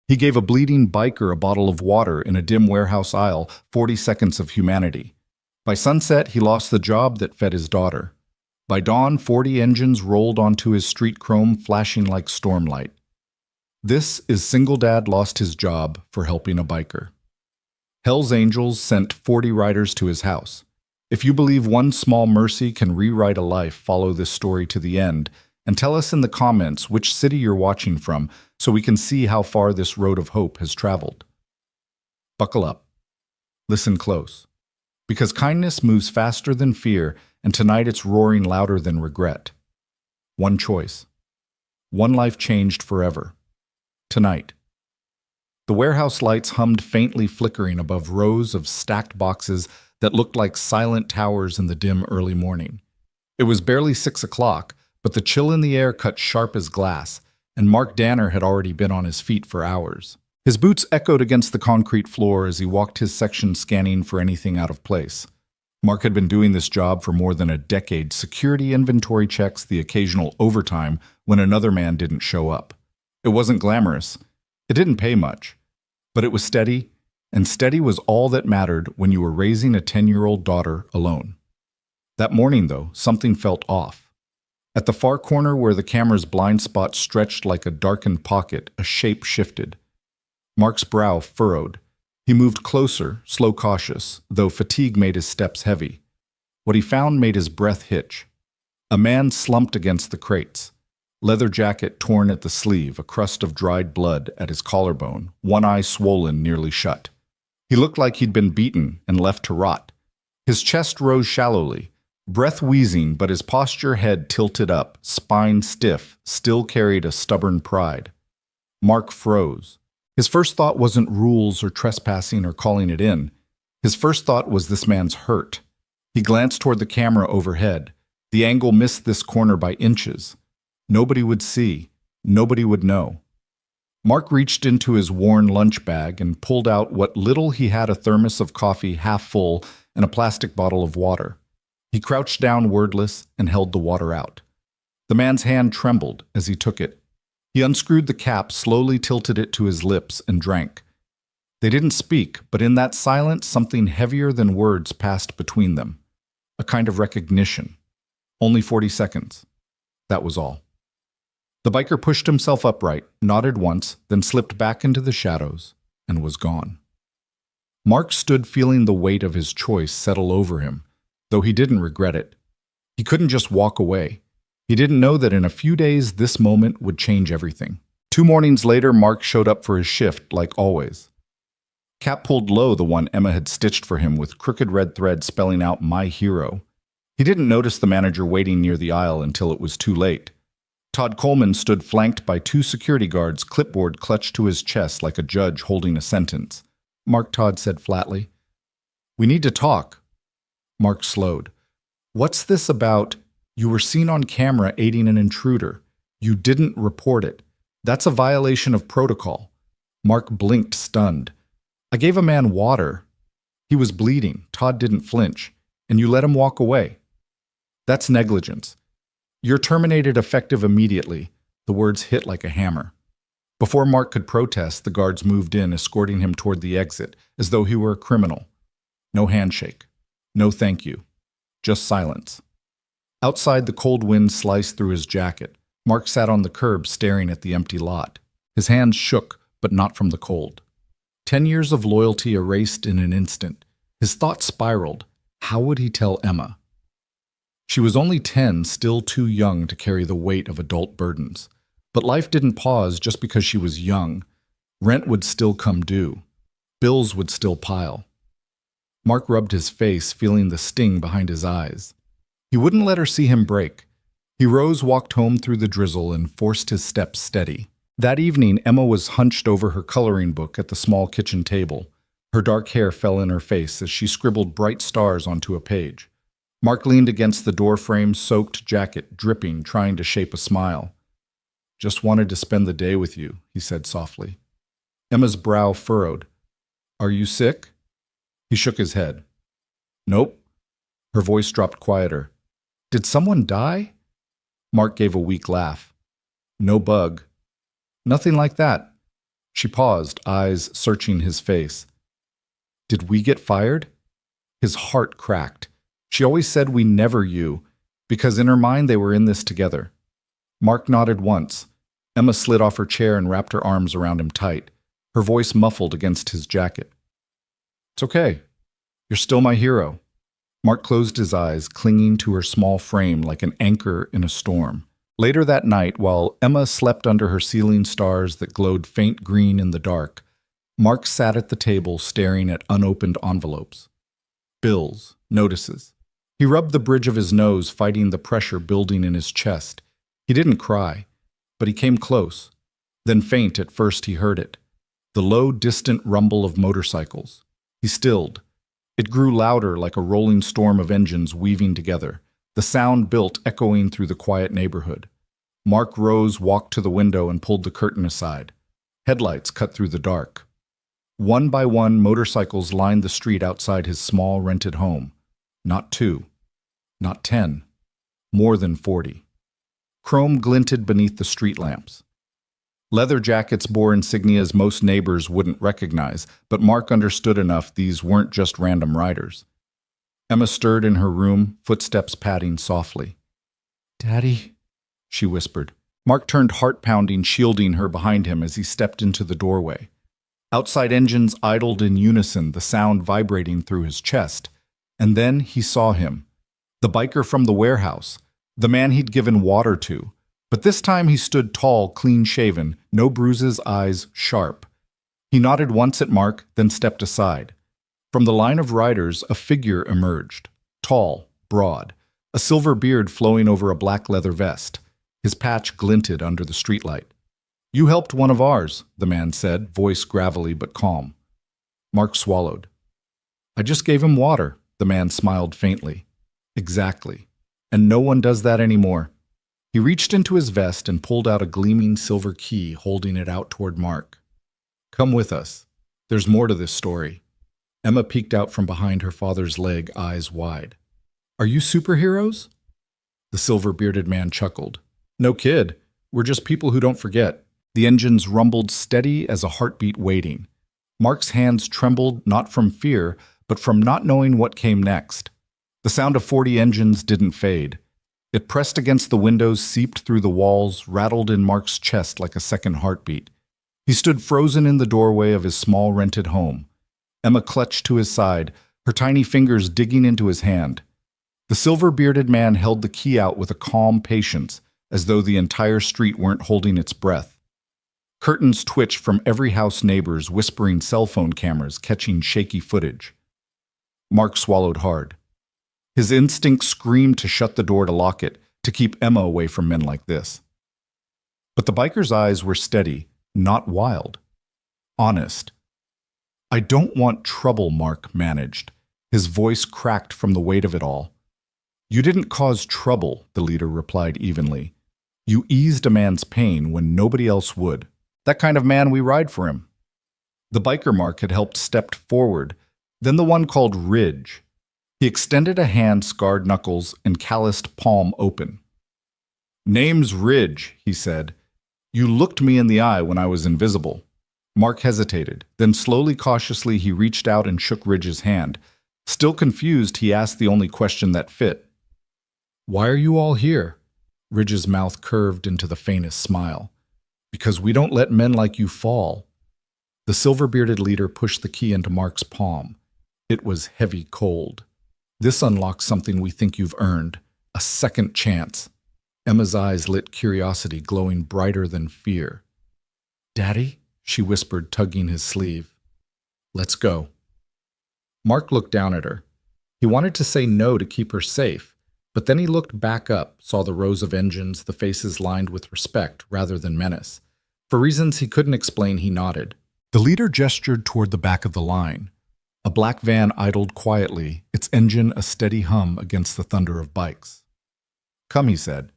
He gave a bleeding biker a bottle of water in a dim warehouse aisle, 40 seconds of humanity. By sunset, he lost the job that fed his daughter. By dawn, 40 engines rolled onto his street chrome, flashing like stormlight. This is Single Dad Lost His Job for Helping a Biker. Hell's Angels sent 40 riders to his house. If you believe one small mercy can rewrite a life, follow this story to the end and tell us in the comments which city you're watching from so we can see how far this road of hope has traveled. Buckle up. Listen close. Because kindness moves faster than fear, and tonight it's roaring louder than regret. One choice. One life changed forever. Tonight. The warehouse lights hummed faintly, flickering above rows of stacked boxes that looked like silent towers in the dim early morning. It was barely 6 o'clock, but the chill in the air cut sharp as glass, and Mark Danner had already been on his feet for hours. His boots echoed against the concrete floor as he walked his section, scanning for anything out of place. Mark had been doing this job for more than a decade, security inventory checks, the occasional overtime when another man didn't show up. It wasn't glamorous. It didn't pay much. But it was steady, and steady was all that mattered when you were raising a 10-year-old daughter alone. That morning, though, something felt off. At the far corner where the camera's blind spot stretched like a darkened pocket, a shape shifted. Mark's brow furrowed. He moved closer, slow, cautious, though fatigue made his steps heavy. What he found made his breath hitch. A man slumped against the crates. Leather jacket torn at the sleeve, a crust of dried blood at his collarbone, one eye swollen nearly shut. He looked like he'd been beaten and left to rot. His chest rose shallowly, breath wheezing, but his posture, head tilted up, spine stiff, still carried a stubborn pride. Mark froze. His first thought wasn't rules or trespassing or calling it in. His first thought was this man's hurt. He glanced toward the camera overhead. The angle missed this corner by inches. Nobody would see. Nobody would know. Mark reached into his worn lunch bag and pulled out what little he had: a thermos of coffee half full and a plastic bottle of water. He crouched down, wordless, and held the water out. The man's hand trembled as he took it. He unscrewed the cap, slowly tilted it to his lips, and drank. They didn't speak, but in that silence something heavier than words passed between them. A kind of recognition. Only 40 seconds. That was all. The biker pushed himself upright, nodded once, then slipped back into the shadows, and was gone. Mark stood, feeling the weight of his choice settle over him, though he didn't regret it. He couldn't just walk away. He didn't know that in a few days this moment would change everything. 2 mornings later, Mark showed up for his shift, like always. Cap pulled low, the one Emma had stitched for him with crooked red thread spelling out "My Hero." He didn't notice the manager waiting near the aisle until it was too late. Todd Coleman stood flanked by 2 security guards, clipboard clutched to his chest like a judge holding a sentence. "Mark," Todd said flatly. "We need to talk." Mark slowed. "What's this about? You were seen on camera aiding an intruder. You didn't report it. That's a violation of protocol." Mark blinked, stunned. "I gave a man water. He was bleeding." Todd didn't flinch. "And you let him walk away. That's negligence. You're terminated effective immediately." The words hit like a hammer. Before Mark could protest, the guards moved in, escorting him toward the exit, as though he were a criminal. No handshake. No thank you. Just silence. Outside, the cold wind sliced through his jacket. Mark sat on the curb, staring at the empty lot. His hands shook, but not from the cold. 10 years of loyalty erased in an instant. His thoughts spiraled. How would he tell Emma? She was only 10, still too young to carry the weight of adult burdens. But life didn't pause just because she was young. Rent would still come due. Bills would still pile. Mark rubbed his face, feeling the sting behind his eyes. He wouldn't let her see him break. He rose, walked home through the drizzle, and forced his steps steady. That evening, Emma was hunched over her coloring book at the small kitchen table. Her dark hair fell in her face as she scribbled bright stars onto a page. Mark leaned against the doorframe, soaked jacket dripping, trying to shape a smile. "Just wanted to spend the day with you," he said softly. Emma's brow furrowed. "Are you sick?" He shook his head. "Nope." Her voice dropped quieter. "Did someone die?" Mark gave a weak laugh. "No bug." "Nothing like that." She paused, eyes searching his face. Did we get fired? His heart cracked. She always said we never you, because in her mind they were in this together. Mark nodded once. Emma slid off her chair and wrapped her arms around him tight, her voice muffled against his jacket. It's okay. You're still my hero. Mark closed his eyes, clinging to her small frame like an anchor in a storm. Later that night, while Emma slept under her ceiling stars that glowed faint green in the dark, Mark sat at the table staring at unopened envelopes. Bills, notices. He rubbed the bridge of his nose, fighting the pressure building in his chest. He didn't cry, but he came close. Then faint at first he heard it. The low, distant rumble of motorcycles. He stilled. It grew louder like a rolling storm of engines weaving together. The sound built, echoing through the quiet neighborhood. Mark rose, walked to the window, and pulled the curtain aside. Headlights cut through the dark. One by one, motorcycles lined the street outside his small rented home. Not 2. Not 10. More than 40. Chrome glinted beneath the street lamps. Leather jackets bore insignias most neighbors wouldn't recognize, but Mark understood enough these weren't just random riders. Emma stirred in her room, footsteps padding softly. "Daddy," she whispered. Mark turned heart-pounding, shielding her behind him as he stepped into the doorway. Outside engines idled in unison, the sound vibrating through his chest. And then he saw him. The biker from the warehouse, the man he'd given water to. But this time he stood tall, clean-shaven, no bruises, eyes sharp. He nodded once at Mark, then stepped aside. From the line of riders, a figure emerged. Tall, broad, a silver beard flowing over a black leather vest. His patch glinted under the streetlight. "You helped one of ours," the man said, voice gravelly but calm. Mark swallowed. "I just gave him water," the man smiled faintly. "Exactly. And no one does that anymore." He reached into his vest and pulled out a gleaming silver key, holding it out toward Mark. "Come with us. There's more to this story." Emma peeked out from behind her father's leg, eyes wide. "Are you superheroes?" The silver-bearded man chuckled. "No kid. We're just people who don't forget." The engines rumbled steady as a heartbeat waiting. Mark's hands trembled not from fear, but from not knowing what came next. The sound of 40 engines didn't fade. It pressed against the windows, seeped through the walls, rattled in Mark's chest like a second heartbeat. He stood frozen in the doorway of his small rented home. Emma clutched to his side, her tiny fingers digging into his hand. The silver-bearded man held the key out with a calm patience, as though the entire street weren't holding its breath. Curtains twitched from every house, neighbors whispering, cell phone cameras catching shaky footage. Mark swallowed hard. His instinct screamed to shut the door, to lock it, to keep Emma away from men like this. But the biker's eyes were steady, not wild. Honest. "I don't want trouble," Mark managed. His voice cracked from the weight of it all. "You didn't cause trouble," the leader replied evenly. "You eased a man's pain when nobody else would. That kind of man, we ride for him." The biker Mark had helped stepped forward, then the one called Ridge. He extended a hand, scarred knuckles and calloused palm open. "Name's Ridge," he said. "You looked me in the eye when I was invisible." Mark hesitated. Then slowly, cautiously, he reached out and shook Ridge's hand. Still confused, he asked the only question that fit. "Why are you all here?" Ridge's mouth curved into the faintest smile. "Because we don't let men like you fall." The silver-bearded leader pushed the key into Mark's palm. It was heavy cold. "This unlocks something we think you've earned. A second chance." Emma's eyes lit curiosity, glowing brighter than fear. "Daddy?" she whispered, tugging his sleeve. "Let's go." Mark looked down at her. He wanted to say no to keep her safe, but then he looked back up, saw the rows of engines, the faces lined with respect rather than menace. For reasons he couldn't explain, he nodded. The leader gestured toward the back of the line. A black van idled quietly, its engine a steady hum against the thunder of bikes. "Come," he said.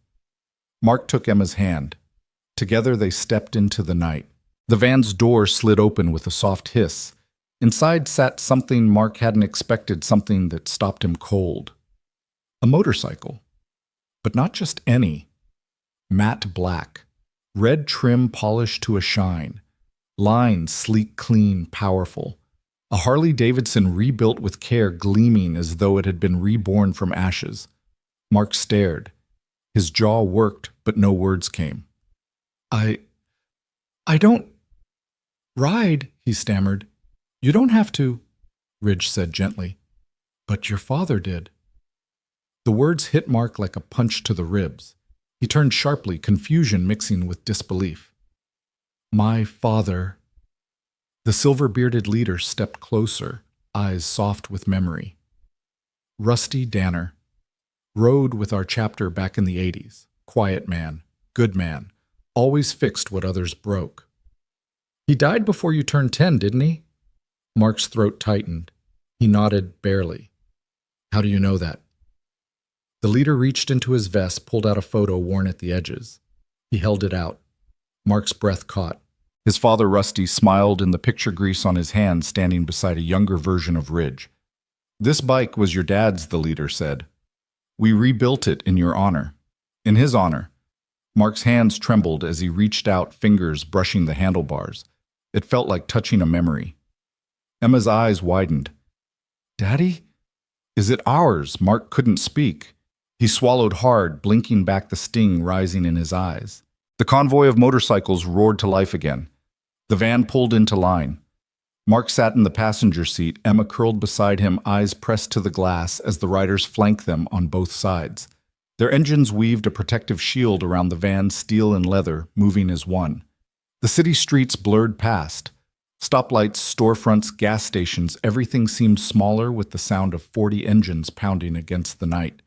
Mark took Emma's hand. Together they stepped into the night. The van's door slid open with a soft hiss. Inside sat something Mark hadn't expected, something that stopped him cold. A motorcycle. But not just any. Matte black. Red trim polished to a shine. Lines, sleek, clean, powerful. A Harley-Davidson rebuilt with care, gleaming as though it had been reborn from ashes. Mark stared. His jaw worked, but no words came. I don't ride, he stammered. You don't have to, Ridge said gently. But your father did. The words hit Mark like a punch to the ribs. He turned sharply, confusion mixing with disbelief. My father. The silver-bearded leader stepped closer, eyes soft with memory. Rusty Danner. Rode with our chapter back in the 80s. Quiet man, good man, always fixed what others broke. He died before you turned 10, didn't he? Mark's throat tightened. He nodded barely. How do you know that? The leader reached into his vest, pulled out a photo worn at the edges. He held it out. Mark's breath caught. His father, Rusty, smiled in the picture grease on his hand, standing beside a younger version of Ridge. This bike was your dad's, the leader said. We rebuilt it in your honor. In his honor. Mark's hands trembled as he reached out, fingers brushing the handlebars. It felt like touching a memory. Emma's eyes widened. Daddy? Is it ours? Mark couldn't speak. He swallowed hard, blinking back the sting rising in his eyes. The convoy of motorcycles roared to life again. The van pulled into line. Mark sat in the passenger seat, Emma curled beside him, eyes pressed to the glass as the riders flanked them on both sides. Their engines weaved a protective shield around the van's steel and leather, moving as one. The city streets blurred past. Stoplights, storefronts, gas stations, everything seemed smaller with the sound of 40 engines pounding against the night.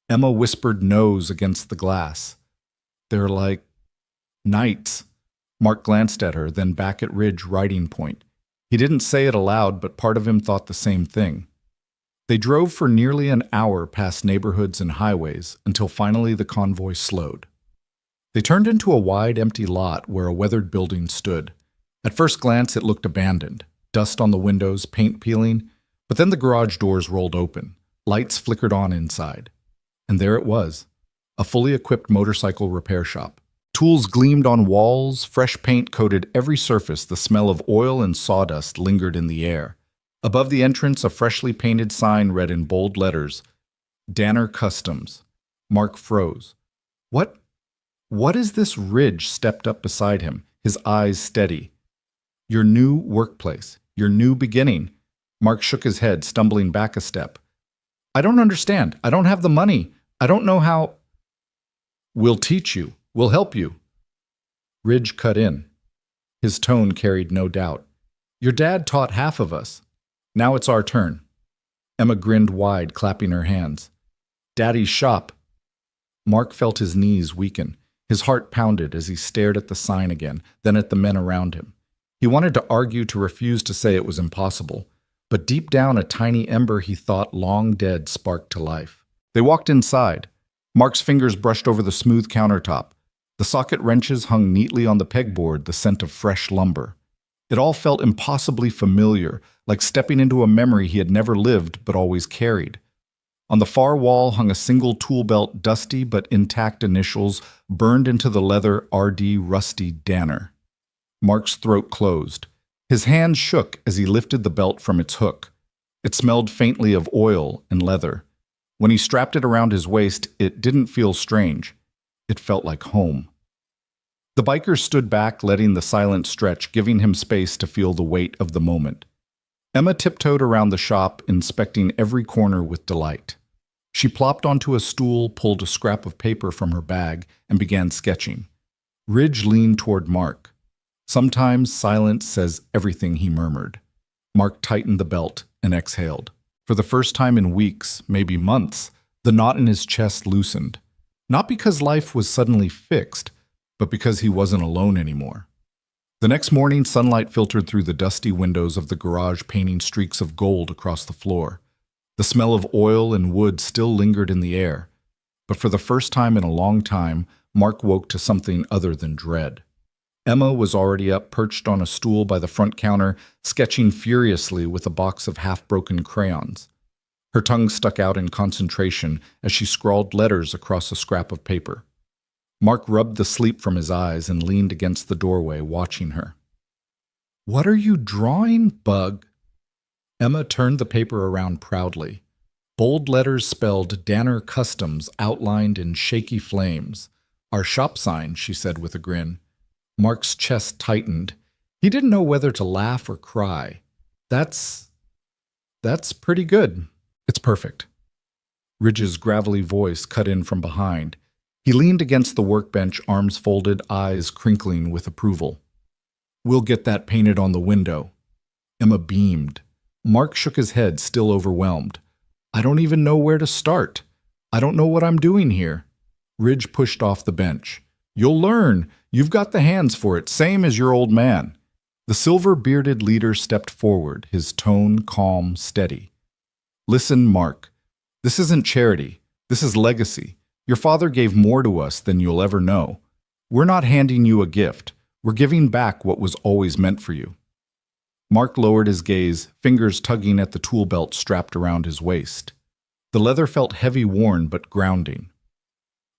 Emma whispered nose against the glass. They're like knights. Mark glanced at her, then back at Ridge riding point. He didn't say it aloud, but part of him thought the same thing. They drove for nearly an hour past neighborhoods and highways until finally the convoy slowed. They turned into a wide, empty lot where a weathered building stood. At first glance, it looked abandoned. Dust on the windows, paint peeling, but then the garage doors rolled open. Lights flickered on inside. And there it was, a fully equipped motorcycle repair shop. Tools gleamed on walls, fresh paint coated every surface, the smell of oil and sawdust lingered in the air. Above the entrance, a freshly painted sign read in bold letters, Danner Customs. Mark froze. What is this? Ridge stepped up beside him, his eyes steady. Your new workplace, your new beginning. Mark shook his head, stumbling back a step. I don't understand. I don't have the money. I don't know how. We'll teach you. We'll help you. Ridge cut in. His tone carried no doubt. Your dad taught half of us. Now it's our turn. Emma grinned wide, clapping her hands. Daddy's shop. Mark felt his knees weaken. His heart pounded as he stared at the sign again, then at the men around him. He wanted to argue, to refuse to say it was impossible. But deep down, a tiny ember he thought long dead sparked to life. They walked inside. Mark's fingers brushed over the smooth countertop. The socket wrenches hung neatly on the pegboard, the scent of fresh lumber. It all felt impossibly familiar, like stepping into a memory he had never lived but always carried. On the far wall hung a single tool belt, dusty but intact initials burned into the leather, R.D. Rusty Danner. Mark's throat closed. His hand shook as he lifted the belt from its hook. It smelled faintly of oil and leather. When he strapped it around his waist, it didn't feel strange. It felt like home. The biker stood back, letting the silence stretch, giving him space to feel the weight of the moment. Emma tiptoed around the shop, inspecting every corner with delight. She plopped onto a stool, pulled a scrap of paper from her bag, and began sketching. Ridge leaned toward Mark. Sometimes silence says everything, he murmured. Mark tightened the belt and exhaled. For the first time in weeks, maybe months, the knot in his chest loosened. Not because life was suddenly fixed, but because he wasn't alone anymore. The next morning, sunlight filtered through the dusty windows of the garage, painting streaks of gold across the floor. The smell of oil and wood still lingered in the air. But for the first time in a long time, Mark woke to something other than dread. Emma was already up, perched on a stool by the front counter, sketching furiously with a box of half-broken crayons. Her tongue stuck out in concentration as she scrawled letters across a scrap of paper. Mark rubbed the sleep from his eyes and leaned against the doorway, watching her. What are you drawing, Bug? Emma turned the paper around proudly. Bold letters spelled Danner Customs outlined in shaky flames. Our shop sign, she said with a grin. Mark's chest tightened. He didn't know whether to laugh or cry. That's pretty good. It's perfect. Ridge's gravelly voice cut in from behind. He leaned against the workbench, arms folded, eyes crinkling with approval. We'll get that painted on the window. Emma beamed. Mark shook his head, still overwhelmed. I don't even know where to start. I don't know what I'm doing here. Ridge pushed off the bench. You'll learn. You've got the hands for it, same as your old man. The silver-bearded leader stepped forward, his tone calm, steady. Listen, Mark. This isn't charity. This is legacy. Your father gave more to us than you'll ever know. We're not handing you a gift. We're giving back what was always meant for you. Mark lowered his gaze, fingers tugging at the tool belt strapped around his waist. The leather felt heavy, worn, but grounding.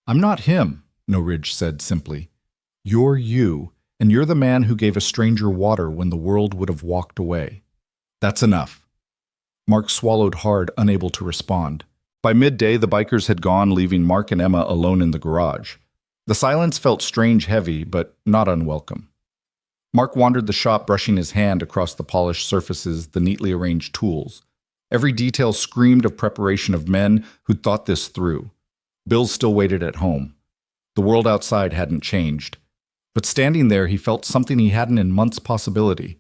I'm not him, No Ridge said simply. You're you, and you're the man who gave a stranger water when the world would have walked away. That's enough. Mark swallowed hard, unable to respond. By midday, the bikers had gone, leaving Mark and Emma alone in the garage. The silence felt strange, heavy, but not unwelcome. Mark wandered the shop, brushing his hand across the polished surfaces, the neatly arranged tools. Every detail screamed of preparation of men who'd thought this through. Bill still waited at home. The world outside hadn't changed. But standing there, he felt something he hadn't in months possibility.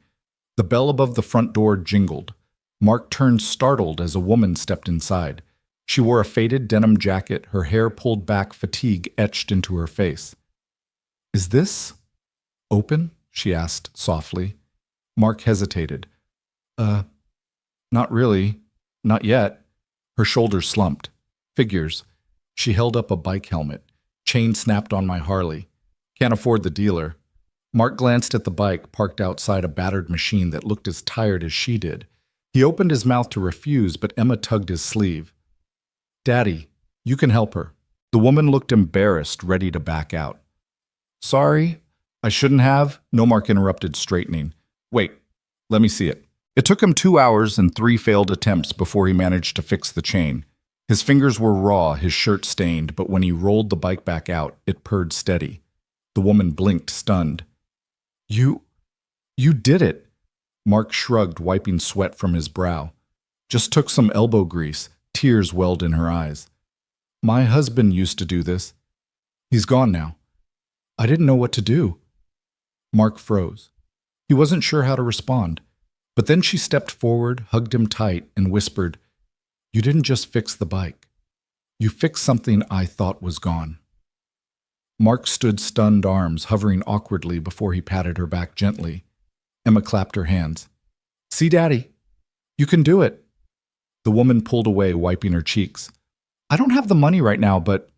The bell above the front door jingled. Mark turned startled as a woman stepped inside. She wore a faded denim jacket, her hair pulled back, fatigue etched into her face. Is this open? She asked softly. Mark hesitated. Not really. Not yet. Her shoulders slumped. Figures. She held up a bike helmet. Chain snapped on my Harley. Can't afford the dealer. Mark glanced at the bike parked outside a battered machine that looked as tired as she did. He opened his mouth to refuse, but Emma tugged his sleeve. Daddy, you can help her. The woman looked embarrassed, ready to back out. Sorry, I shouldn't have, Mark interrupted, straightening. Wait, let me see it. It took him 2 hours and 3 failed attempts before he managed to fix the chain. His fingers were raw, his shirt stained, but when he rolled the bike back out, it purred steady. The woman blinked, stunned. You did it. Mark shrugged, wiping sweat from his brow. Just took some elbow grease. Tears welled in her eyes. My husband used to do this. He's gone now. I didn't know what to do. Mark froze. He wasn't sure how to respond. But then she stepped forward, hugged him tight, and whispered, You didn't just fix the bike. You fixed something I thought was gone. Mark stood stunned, arms hovering awkwardly before he patted her back gently. Emma clapped her hands. See, Daddy, you can do it. The woman pulled away, wiping her cheeks. I don't have the money right now, but...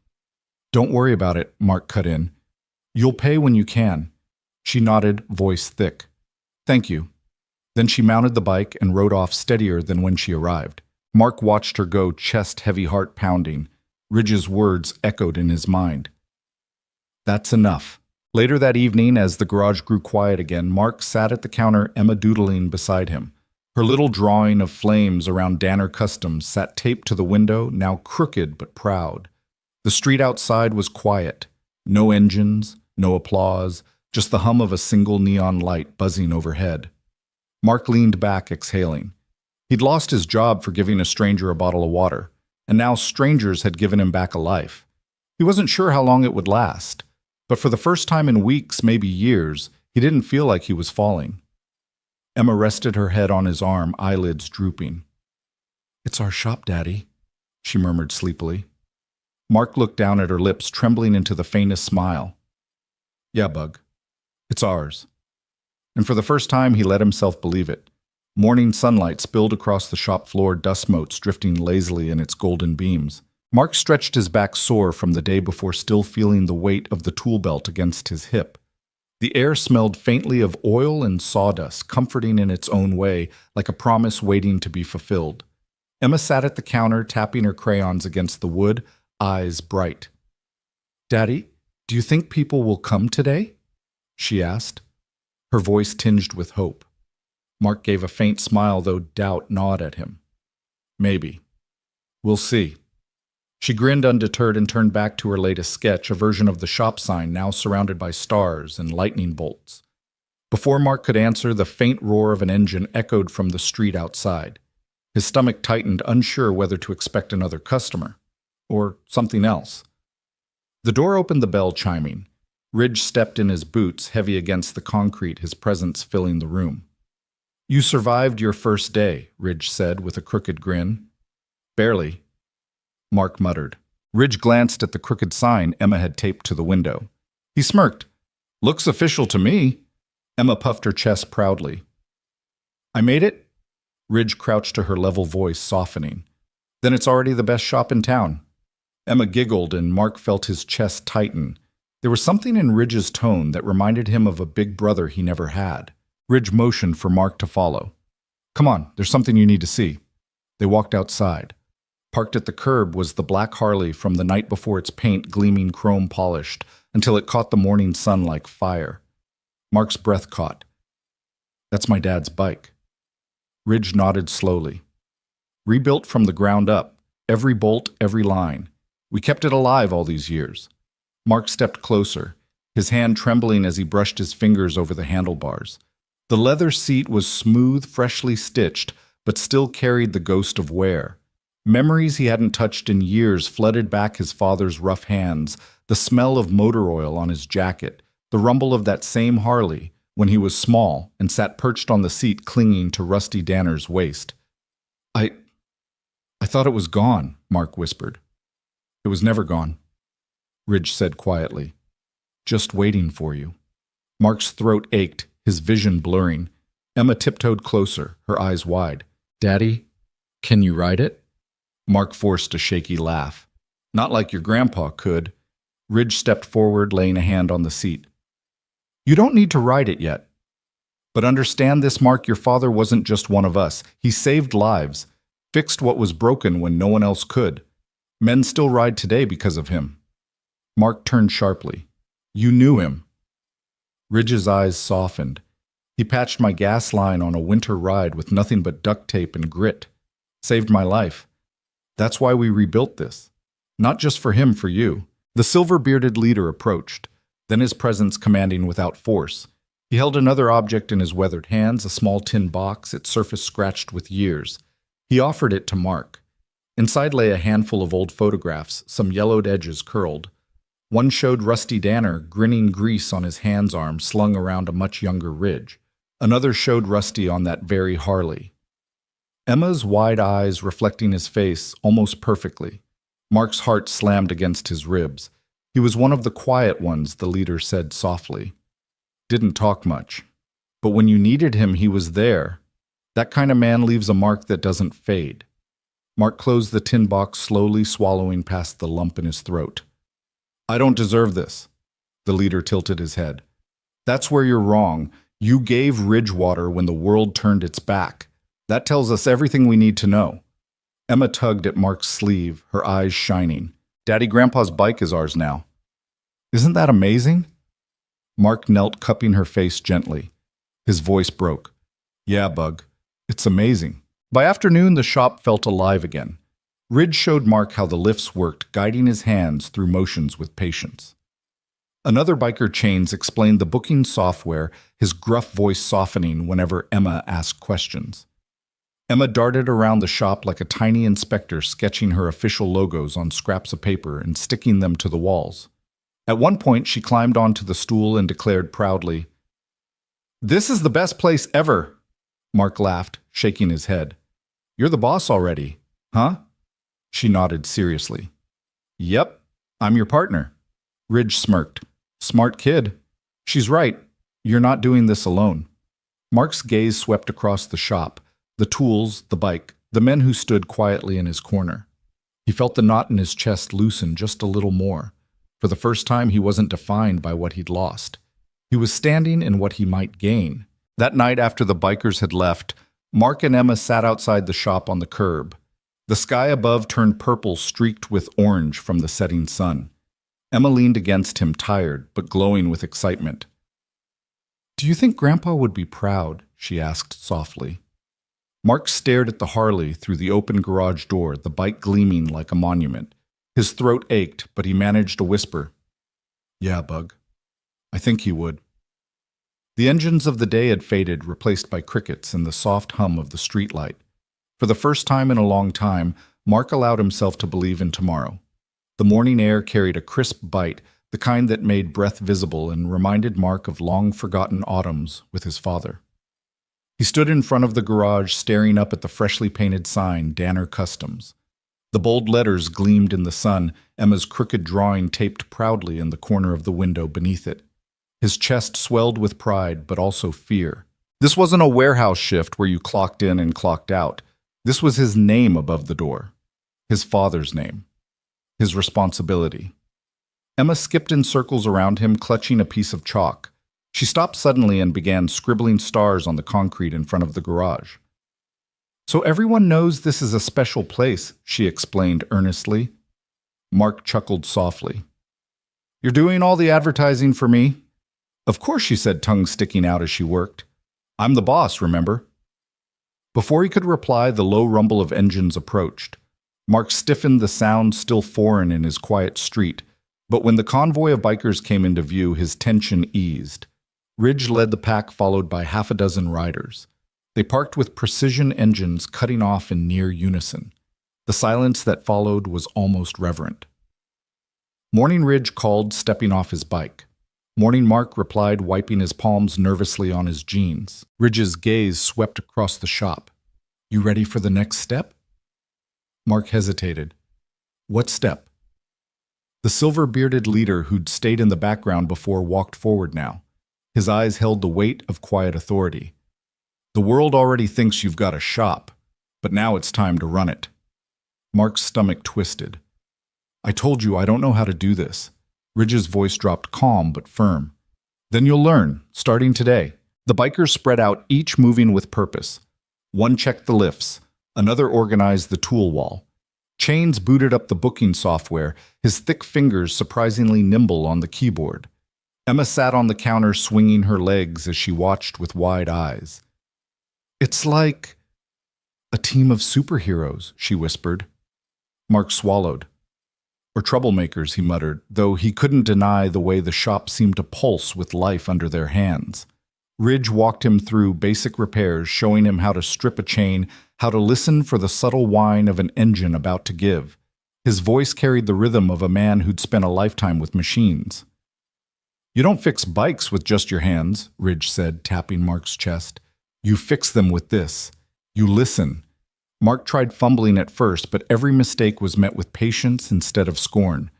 Don't worry about it, Mark cut in. You'll pay when you can. She nodded, voice thick. Thank you. Then she mounted the bike and rode off steadier than when she arrived. Mark watched her go, chest heavy, heart pounding. Ridge's words echoed in his mind. That's enough. Later that evening, as the garage grew quiet again, Mark sat at the counter, Emma doodling beside him. Her little drawing of flames around Danner Customs sat taped to the window, now crooked but proud. The street outside was quiet. No engines, no applause, just the hum of a single neon light buzzing overhead. Mark leaned back, exhaling. He'd lost his job for giving a stranger a bottle of water, and now strangers had given him back a life. He wasn't sure how long it would last, but for the first time in weeks, maybe years, he didn't feel like he was falling. Emma rested her head on his arm, eyelids drooping. It's our shop, Daddy, she murmured sleepily. Mark looked down at her lips, trembling into the faintest smile. Yeah, Bug. It's ours. And for the first time, he let himself believe it. Morning sunlight spilled across the shop floor, dust motes drifting lazily in its golden beams. Mark stretched his back sore from the day before, still feeling the weight of the tool belt against his hip. The air smelled faintly of oil and sawdust, comforting in its own way, like a promise waiting to be fulfilled. Emma sat at the counter, tapping her crayons against the wood, eyes bright. Daddy, do you think people will come today? She asked, her voice tinged with hope. Mark gave a faint smile, though doubt gnawed at him. Maybe. We'll see. She grinned undeterred and turned back to her latest sketch, a version of the shop sign now surrounded by stars and lightning bolts. Before Mark could answer, the faint roar of an engine echoed from the street outside. His stomach tightened, unsure whether to expect another customer, or something else. The door opened, the bell chiming. Ridge stepped in his boots, heavy against the concrete, his presence filling the room. "You survived your first day," Ridge said with a crooked grin. "Barely," Mark muttered. Ridge glanced at the crooked sign Emma had taped to the window. He smirked. "Looks official to me." Emma puffed her chest proudly. "I made it?" Ridge crouched to her level voice, softening. "Then it's already the best shop in town." Emma giggled, and Mark felt his chest tighten. There was something in Ridge's tone that reminded him of a big brother he never had. Ridge motioned for Mark to follow. "Come on, there's something you need to see." They walked outside. Parked at the curb was the black Harley from the night before, its paint gleaming chrome polished until it caught the morning sun like fire. Mark's breath caught. "That's my dad's bike." Ridge nodded slowly. "Rebuilt from the ground up, every bolt, every line. We kept it alive all these years." Mark stepped closer, his hand trembling as he brushed his fingers over the handlebars. The leather seat was smooth, freshly stitched, but still carried the ghost of wear. Memories he hadn't touched in years flooded back his father's rough hands, the smell of motor oil on his jacket, the rumble of that same Harley when he was small and sat perched on the seat clinging to Rusty Danner's waist. I thought it was gone," Mark whispered. "It was never gone," Ridge said quietly. "Just waiting for you." Mark's throat ached, his vision blurring. Emma tiptoed closer, her eyes wide. "Daddy, can you ride it?" Mark forced a shaky laugh. "Not like your grandpa could." Ridge stepped forward, laying a hand on the seat. "You don't need to ride it yet. But understand this, Mark, your father wasn't just one of us. He saved lives, fixed what was broken when no one else could. Men still ride today because of him." Mark turned sharply. "You knew him." Ridge's eyes softened. "He patched my gas line on a winter ride with nothing but duct tape and grit. Saved my life. That's why we rebuilt this. Not just for him, for you." The silver-bearded leader approached, then his presence commanding without force. He held another object in his weathered hands, a small tin box, its surface scratched with years. He offered it to Mark. Inside lay a handful of old photographs, some yellowed edges curled. One showed Rusty Danner, grinning grease on his hand's arm slung around a much younger Ridge. Another showed Rusty on that very Harley. Emma's wide eyes reflecting his face almost perfectly. Mark's heart slammed against his ribs. He was one of the quiet ones, the leader said softly. Didn't talk much. But when you needed him, he was there. That kind of man leaves a mark that doesn't fade. Mark closed the tin box slowly, swallowing past the lump in his throat. "I don't deserve this." The leader tilted his head. "That's where you're wrong. You gave Ridgewater when the world turned its back. That tells us everything we need to know." Emma tugged at Mark's sleeve, her eyes shining. "Daddy, Grandpa's bike is ours now." "Isn't that amazing?" Mark knelt, cupping her face gently. His voice broke. "Yeah, Bug. It's amazing." By afternoon, the shop felt alive again. Ridge showed Mark how the lifts worked, guiding his hands through motions with patience. Another biker Chains explained the booking software, his gruff voice softening whenever Emma asked questions. Emma darted around the shop like a tiny inspector, sketching her official logos on scraps of paper and sticking them to the walls. At one point, she climbed onto the stool and declared proudly, "This is the best place ever." Mark laughed, shaking his head. "You're the boss already, huh?" She nodded seriously. "Yep, I'm your partner." Ridge smirked. "Smart kid." "She's right. You're not doing this alone." Mark's gaze swept across the shop, the tools, the bike, the men who stood quietly in his corner. He felt the knot in his chest loosen just a little more. For the first time, he wasn't defined by what he'd lost. He was standing in what he might gain. That night after the bikers had left, Mark and Emma sat outside the shop on the curb. The sky above turned purple, streaked with orange from the setting sun. Emma leaned against him, tired but glowing with excitement. "Do you think Grandpa would be proud?" she asked softly. Mark stared at the Harley through the open garage door, the bike gleaming like a monument. His throat ached, but he managed to whisper, "Yeah, Bug. I think he would." The engines of the day had faded, replaced by crickets and the soft hum of the streetlight. For the first time in a long time, Mark allowed himself to believe in tomorrow. The morning air carried a crisp bite, the kind that made breath visible and reminded Mark of long-forgotten autumns with his father. He stood in front of the garage, staring up at the freshly painted sign, Danner Customs. The bold letters gleamed in the sun, Emma's crooked drawing taped proudly in the corner of the window beneath it. His chest swelled with pride, but also fear. This wasn't a warehouse shift where you clocked in and clocked out. This was his name above the door. His father's name. His responsibility. Emma skipped in circles around him, clutching a piece of chalk. She stopped suddenly and began scribbling stars on the concrete in front of the garage. "So everyone knows this is a special place," she explained earnestly. Mark chuckled softly. "You're doing all the advertising for me?" "Of course," she said, tongue sticking out as she worked. "I'm the boss, remember?" Before he could reply, the low rumble of engines approached. Mark stiffened, the sound still foreign in his quiet street, but when the convoy of bikers came into view, his tension eased. Ridge led the pack, followed by half a dozen riders. They parked with precision engines cutting off in near unison. The silence that followed was almost reverent. "Morning," Ridge called, stepping off his bike. "Morning," Mark replied, wiping his palms nervously on his jeans. Ridge's gaze swept across the shop. "You ready for the next step?" Mark hesitated. "What step?" The silver-bearded leader who'd stayed in the background before walked forward now. His eyes held the weight of quiet authority. "The world already thinks you've got a shop, but now it's time to run it." Mark's stomach twisted. "I told you I don't know how to do this." Ridge's voice dropped, calm but firm. "Then you'll learn, starting today." The bikers spread out, each moving with purpose. One checked the lifts. Another organized the tool wall. Chains booted up the booking software, his thick fingers surprisingly nimble on the keyboard. Emma sat on the counter, swinging her legs as she watched with wide eyes. "It's like a team of superheroes," she whispered. Mark swallowed. "Or troublemakers," he muttered, though he couldn't deny the way the shop seemed to pulse with life under their hands. Ridge walked him through basic repairs, showing him how to strip a chain, how to listen for the subtle whine of an engine about to give. His voice carried the rhythm of a man who'd spent a lifetime with machines. "You don't fix bikes with just your hands," Ridge said, tapping Mark's chest. "You fix them with this. You listen." Mark tried fumbling at first, but every mistake was met with patience instead of scorn.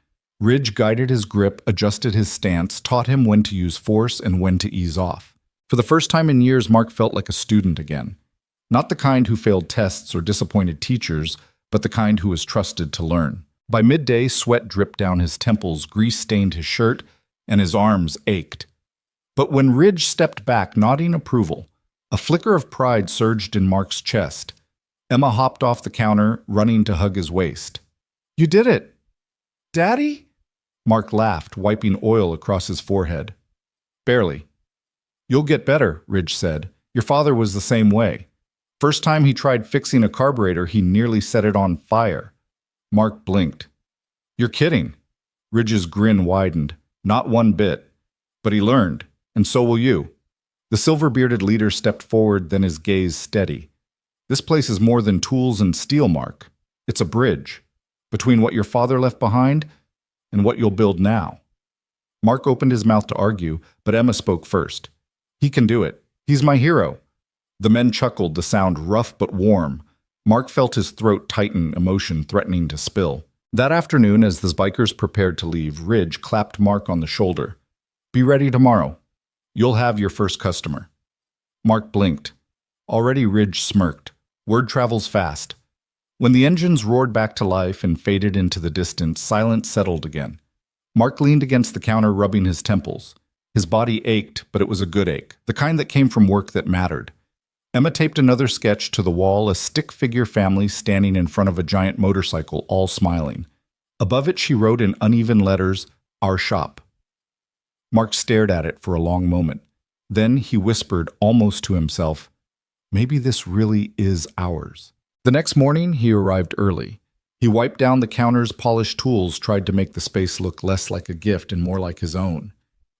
Ridge guided his grip, adjusted his stance, taught him when to use force and when to ease off. For the first time in years, Mark felt like a student again. Not the kind who failed tests or disappointed teachers, but the kind who was trusted to learn. By midday, sweat dripped down his temples, grease stained his shirt, and his arms ached. But when Ridge stepped back, nodding approval, a flicker of pride surged in Mark's chest. Emma hopped off the counter, running to hug his waist. "You did it! Daddy?" Mark laughed, wiping oil across his forehead. "Barely." "You'll get better," Ridge said. "Your father was the same way. First time he tried fixing a carburetor, he nearly set it on fire." Mark blinked. "You're kidding." Ridge's grin widened. "Not one bit. But he learned, and so will you." The silver-bearded leader stepped forward, then his gaze steady. "This place is more than tools and steel, Mark. It's a bridge between what your father left behind and what you'll build now." Mark opened his mouth to argue, but Emma spoke first. "He can do it. He's my hero." The men chuckled, the sound rough but warm. Mark felt his throat tighten, emotion threatening to spill. That afternoon, as the bikers prepared to leave, Ridge clapped Mark on the shoulder. "Be ready tomorrow. You'll have your first customer." Mark blinked. Already Ridge smirked. Word travels fast. When the engines roared back to life and faded into the distance, silence settled again. Mark leaned against the counter, rubbing his temples. His body ached, but it was a good ache, the kind that came from work that mattered. Emma taped another sketch to the wall, a stick-figure family standing in front of a giant motorcycle, all smiling. Above it she wrote in uneven letters, "Our shop." Mark stared at it for a long moment. Then he whispered, almost to himself, Maybe this really is ours. The next morning, he arrived early. He wiped down the counter's polished tools, tried to make the space look less like a gift and more like his own.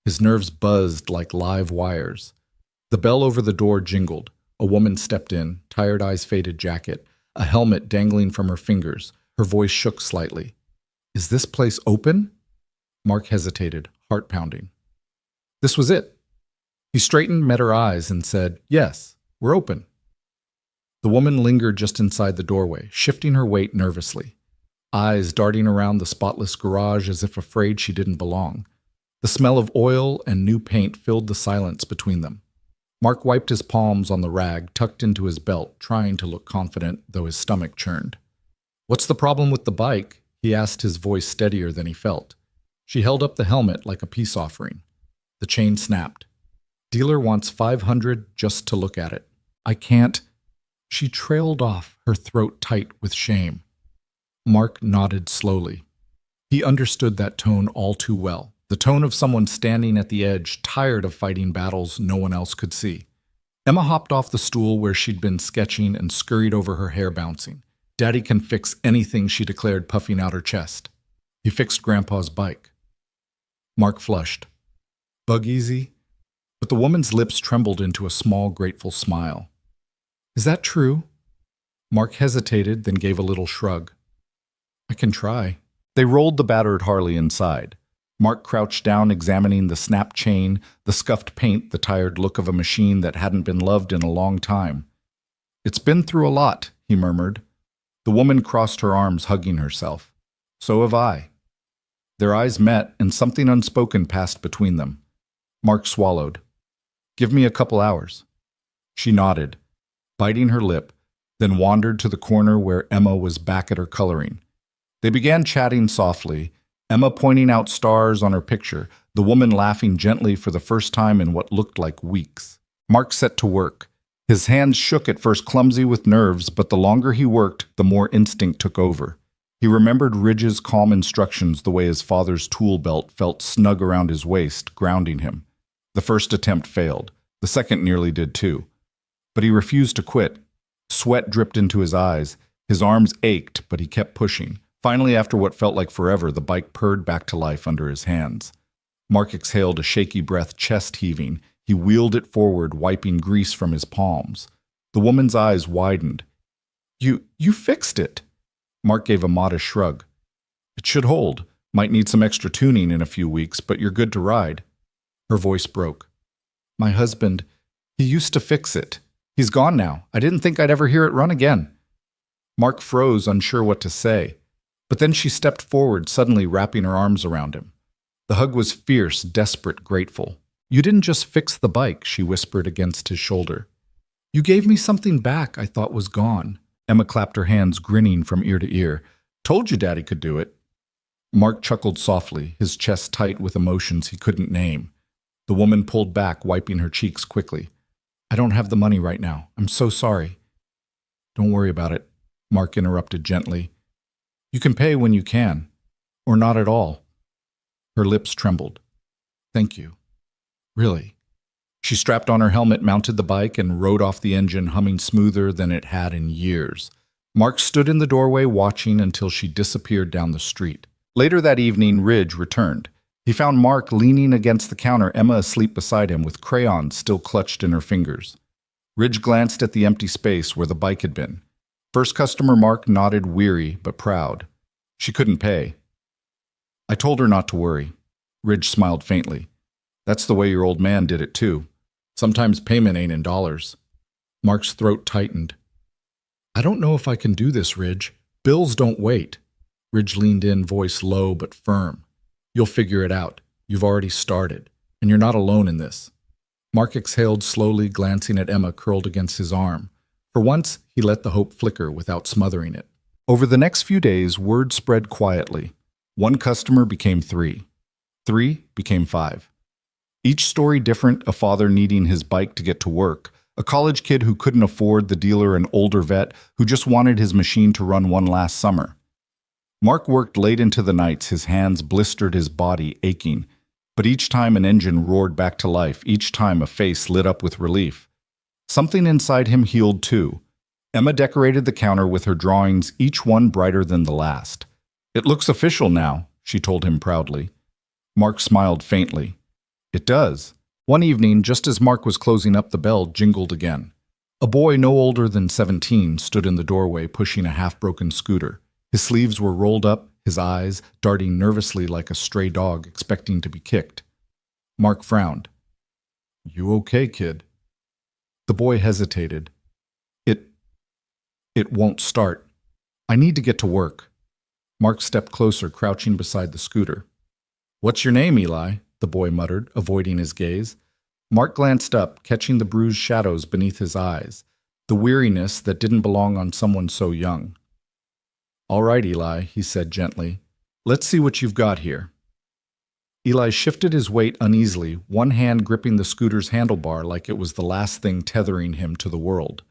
His nerves buzzed like live wires. The bell over the door jingled. A woman stepped in, tired eyes faded jacket, a helmet dangling from her fingers. Her voice shook slightly. Is this place open? Mark hesitated, heart pounding. This was it. He straightened, met her eyes, and said, Yes, we're open. The woman lingered just inside the doorway, shifting her weight nervously, eyes darting around the spotless garage as if afraid she didn't belong. The smell of oil and new paint filled the silence between them. Mark wiped his palms on the rag tucked into his belt, trying to look confident, though his stomach churned. What's the problem with the bike? He asked, his voice steadier than he felt. She held up the helmet like a peace offering. The chain snapped. Dealer wants $500 just to look at it. I can't. She trailed off, her throat tight with shame. Mark nodded slowly. He understood that tone all too well, the tone of someone standing at the edge, tired of fighting battles no one else could see. Emma hopped off the stool where she'd been sketching and scurried over, her hair bouncing. Daddy can fix anything, she declared, puffing out her chest. He fixed Grandpa's bike. Mark flushed. Bug easy? But the woman's lips trembled into a small, grateful smile. Is that true? Mark hesitated, then gave a little shrug. I can try. They rolled the battered Harley inside. Mark crouched down, examining the snapped chain, the scuffed paint, the tired look of a machine that hadn't been loved in a long time. It's been through a lot, he murmured. The woman crossed her arms, hugging herself. So have I. Their eyes met, and something unspoken passed between them. Mark swallowed. Give me a couple hours. She nodded, biting her lip, then wandered to the corner where Emma was back at her coloring. They began chatting softly, Emma pointing out stars on her picture, the woman laughing gently for the first time in what looked like weeks. Mark set to work. His hands shook, at first clumsy with nerves, but the longer he worked, the more instinct took over. He remembered Ridge's calm instructions, the way his father's tool belt felt snug around his waist, grounding him. The first attempt failed. The second nearly did too. But he refused to quit. Sweat dripped into his eyes. His arms ached, but he kept pushing. Finally, after what felt like forever, the bike purred back to life under his hands. Mark exhaled a shaky breath, chest heaving. He wheeled it forward, wiping grease from his palms. The woman's eyes widened. You fixed it. Mark gave a modest shrug. It should hold. Might need some extra tuning in a few weeks, but you're good to ride. Her voice broke. My husband, he used to fix it. He's gone now. I didn't think I'd ever hear it run again. Mark froze, unsure what to say. But then she stepped forward, suddenly wrapping her arms around him. The hug was fierce, desperate, grateful. You didn't just fix the bike, she whispered against his shoulder. You gave me something back I thought was gone. Emma clapped her hands, grinning from ear to ear. Told you Daddy could do it. Mark chuckled softly, his chest tight with emotions he couldn't name. The woman pulled back, wiping her cheeks quickly. I don't have the money right now. I'm so sorry. Don't worry about it, Mark interrupted gently. You can pay when you can, or not at all. Her lips trembled. Thank you. Really. She strapped on her helmet, mounted the bike, and rode off the engine, humming smoother than it had in years. Mark stood in the doorway watching until she disappeared down the street. Later that evening, Ridge returned. He found Mark leaning against the counter, Emma asleep beside him, with crayons still clutched in her fingers. Ridge glanced at the empty space where the bike had been. First customer Mark nodded, weary but proud. She couldn't pay. I told her not to worry. Ridge smiled faintly. That's the way your old man did it too. Sometimes payment ain't in dollars. Mark's throat tightened. I don't know if I can do this, Ridge. Bills don't wait. Ridge leaned in, voice low but firm. You'll figure it out. You've already started. And you're not alone in this. Mark exhaled slowly, glancing at Emma curled against his arm. For once, he let the hope flicker without smothering it. Over the next few days, word spread quietly. One customer became 3. 3 became 5. Each story different, a father needing his bike to get to work, a college kid who couldn't afford the dealer, an older vet who just wanted his machine to run one last summer. Mark worked late into the nights, his hands blistered, his body aching. But each time an engine roared back to life, each time a face lit up with relief. Something inside him healed too. Emma decorated the counter with her drawings, each one brighter than the last. "It looks official now," she told him proudly. Mark smiled faintly. "It does." One evening, just as Mark was closing up, the bell jingled again. A boy no older than 17 stood in the doorway pushing a half-broken scooter. His sleeves were rolled up, his eyes darting nervously like a stray dog expecting to be kicked. Mark frowned. "You okay, kid?" The boy hesitated. It won't start. I need to get to work." Mark stepped closer, crouching beside the scooter. "What's your name, Eli?" the boy muttered, avoiding his gaze. Mark glanced up, catching the bruised shadows beneath his eyes, the weariness that didn't belong on someone so young. "All right, Eli," he said gently. "Let's see what you've got here." Eli shifted his weight uneasily, one hand gripping the scooter's handlebar like it was the last thing tethering him to the world.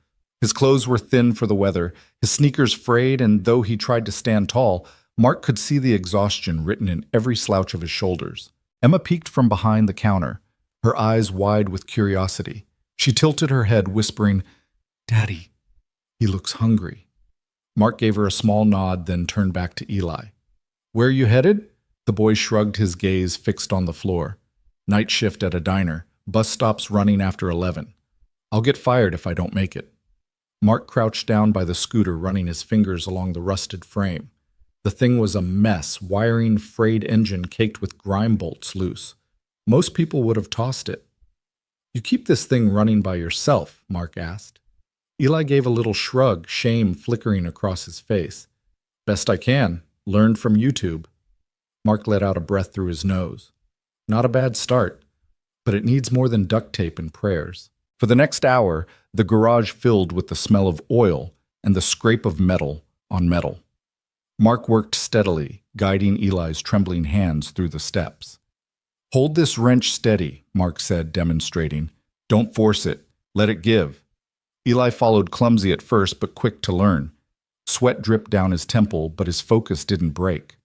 His clothes were thin for the weather, his sneakers frayed, and though he tried to stand tall, Mark could see the exhaustion written in every slouch of his shoulders. Emma peeked from behind the counter, her eyes wide with curiosity. She tilted her head, whispering, "Daddy, he looks hungry." Mark gave her a small nod, then turned back to Eli. "Where are you headed?" The boy shrugged, his gaze fixed on the floor. "Night shift at a diner. Bus stops running after 11. I'll get fired if I don't make it." Mark crouched down by the scooter, running his fingers along the rusted frame. The thing was a mess, wiring, frayed engine caked with grime bolts loose. Most people would have tossed it. "You keep this thing running by yourself?" Mark asked. Eli gave a little shrug, shame flickering across his face. "Best I can. Learned from YouTube." Mark let out a breath through his nose. "Not a bad start, but it needs more than duct tape and prayers." For the next hour, the garage filled with the smell of oil and the scrape of metal on metal. Mark worked steadily, guiding Eli's trembling hands through the steps. "Hold this wrench steady," Mark said, demonstrating. "Don't force it. Let it give." Eli followed, clumsy at first, but quick to learn. Sweat dripped down his temple, but his focus didn't break.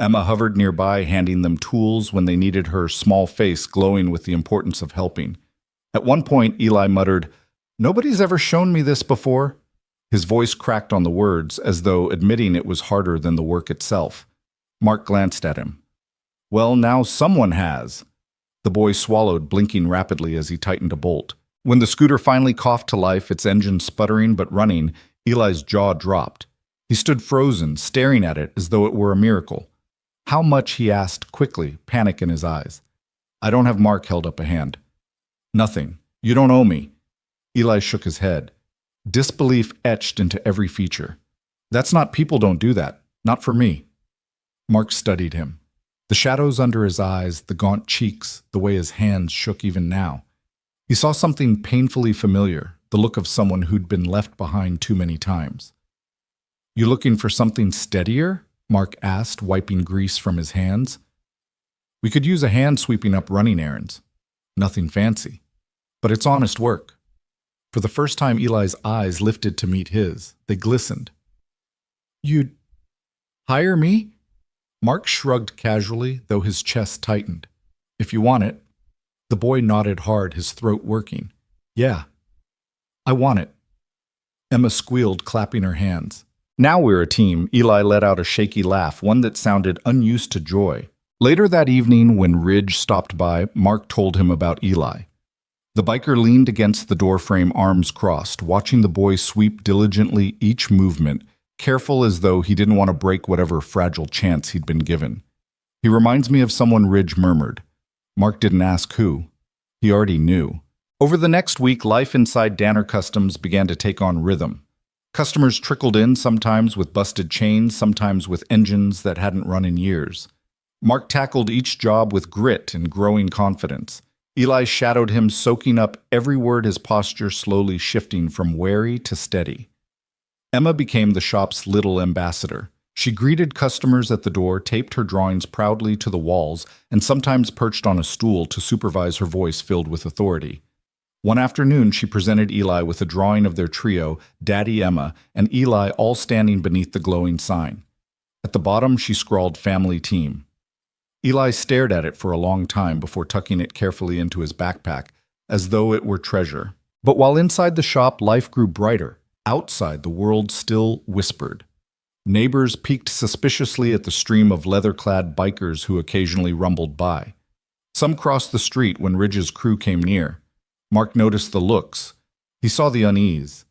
Emma hovered nearby, handing them tools when they needed, her small face glowing with the importance of helping. At one point, Eli muttered, "Nobody's ever shown me this before." His voice cracked on the words, as though admitting it was harder than the work itself. Mark glanced at him. "Well, now someone has." The boy swallowed, blinking rapidly as he tightened a bolt. When the scooter finally coughed to life, its engine sputtering but running, Eli's jaw dropped. He stood frozen, staring at it as though it were a miracle. "How much?" he asked quickly, panic in his eyes. "I don't have." Mark held up a hand. "Nothing. You don't owe me." Eli shook his head. Disbelief etched into every feature. "That's not. People don't do that. Not for me." Mark studied him. The shadows under his eyes, the gaunt cheeks, the way his hands shook even now. He saw something painfully familiar, the look of someone who'd been left behind too many times. "You looking for something steadier?" Mark asked, wiping grease from his hands. "We could use a hand sweeping up running errands. Nothing fancy. But it's honest work." For the first time, Eli's eyes lifted to meet his. They glistened. "You'd hire me?" Mark shrugged casually, though his chest tightened. "If you want it." The boy nodded hard, his throat working. "Yeah, I want it." Emma squealed, clapping her hands. "Now we're a team." Eli let out a shaky laugh, one that sounded unused to joy. Later that evening, when Ridge stopped by, Mark told him about Eli. The biker leaned against the doorframe, arms crossed, watching the boy sweep diligently each movement, careful as though he didn't want to break whatever fragile chance he'd been given. "He reminds me of someone," Ridge murmured. Mark didn't ask who. He already knew. Over the next week, life inside Danner Customs began to take on rhythm. Customers trickled in, sometimes with busted chains, sometimes with engines that hadn't run in years. Mark tackled each job with grit and growing confidence. Eli shadowed him, soaking up every word, his posture slowly shifting from wary to steady. Emma became the shop's little ambassador. She greeted customers at the door, taped her drawings proudly to the walls, and sometimes perched on a stool to supervise, her voice filled with authority. One afternoon, she presented Eli with a drawing of their trio, Daddy, Emma, and Eli, all standing beneath the glowing sign. At the bottom, she scrawled "Family Team." Eli stared at it for a long time before tucking it carefully into his backpack, as though it were treasure. But while inside the shop life grew brighter, outside the world still whispered. Neighbors peeked suspiciously at the stream of leather-clad bikers who occasionally rumbled by. Some crossed the street when Ridge's crew came near. Mark noticed the looks. He saw the unease.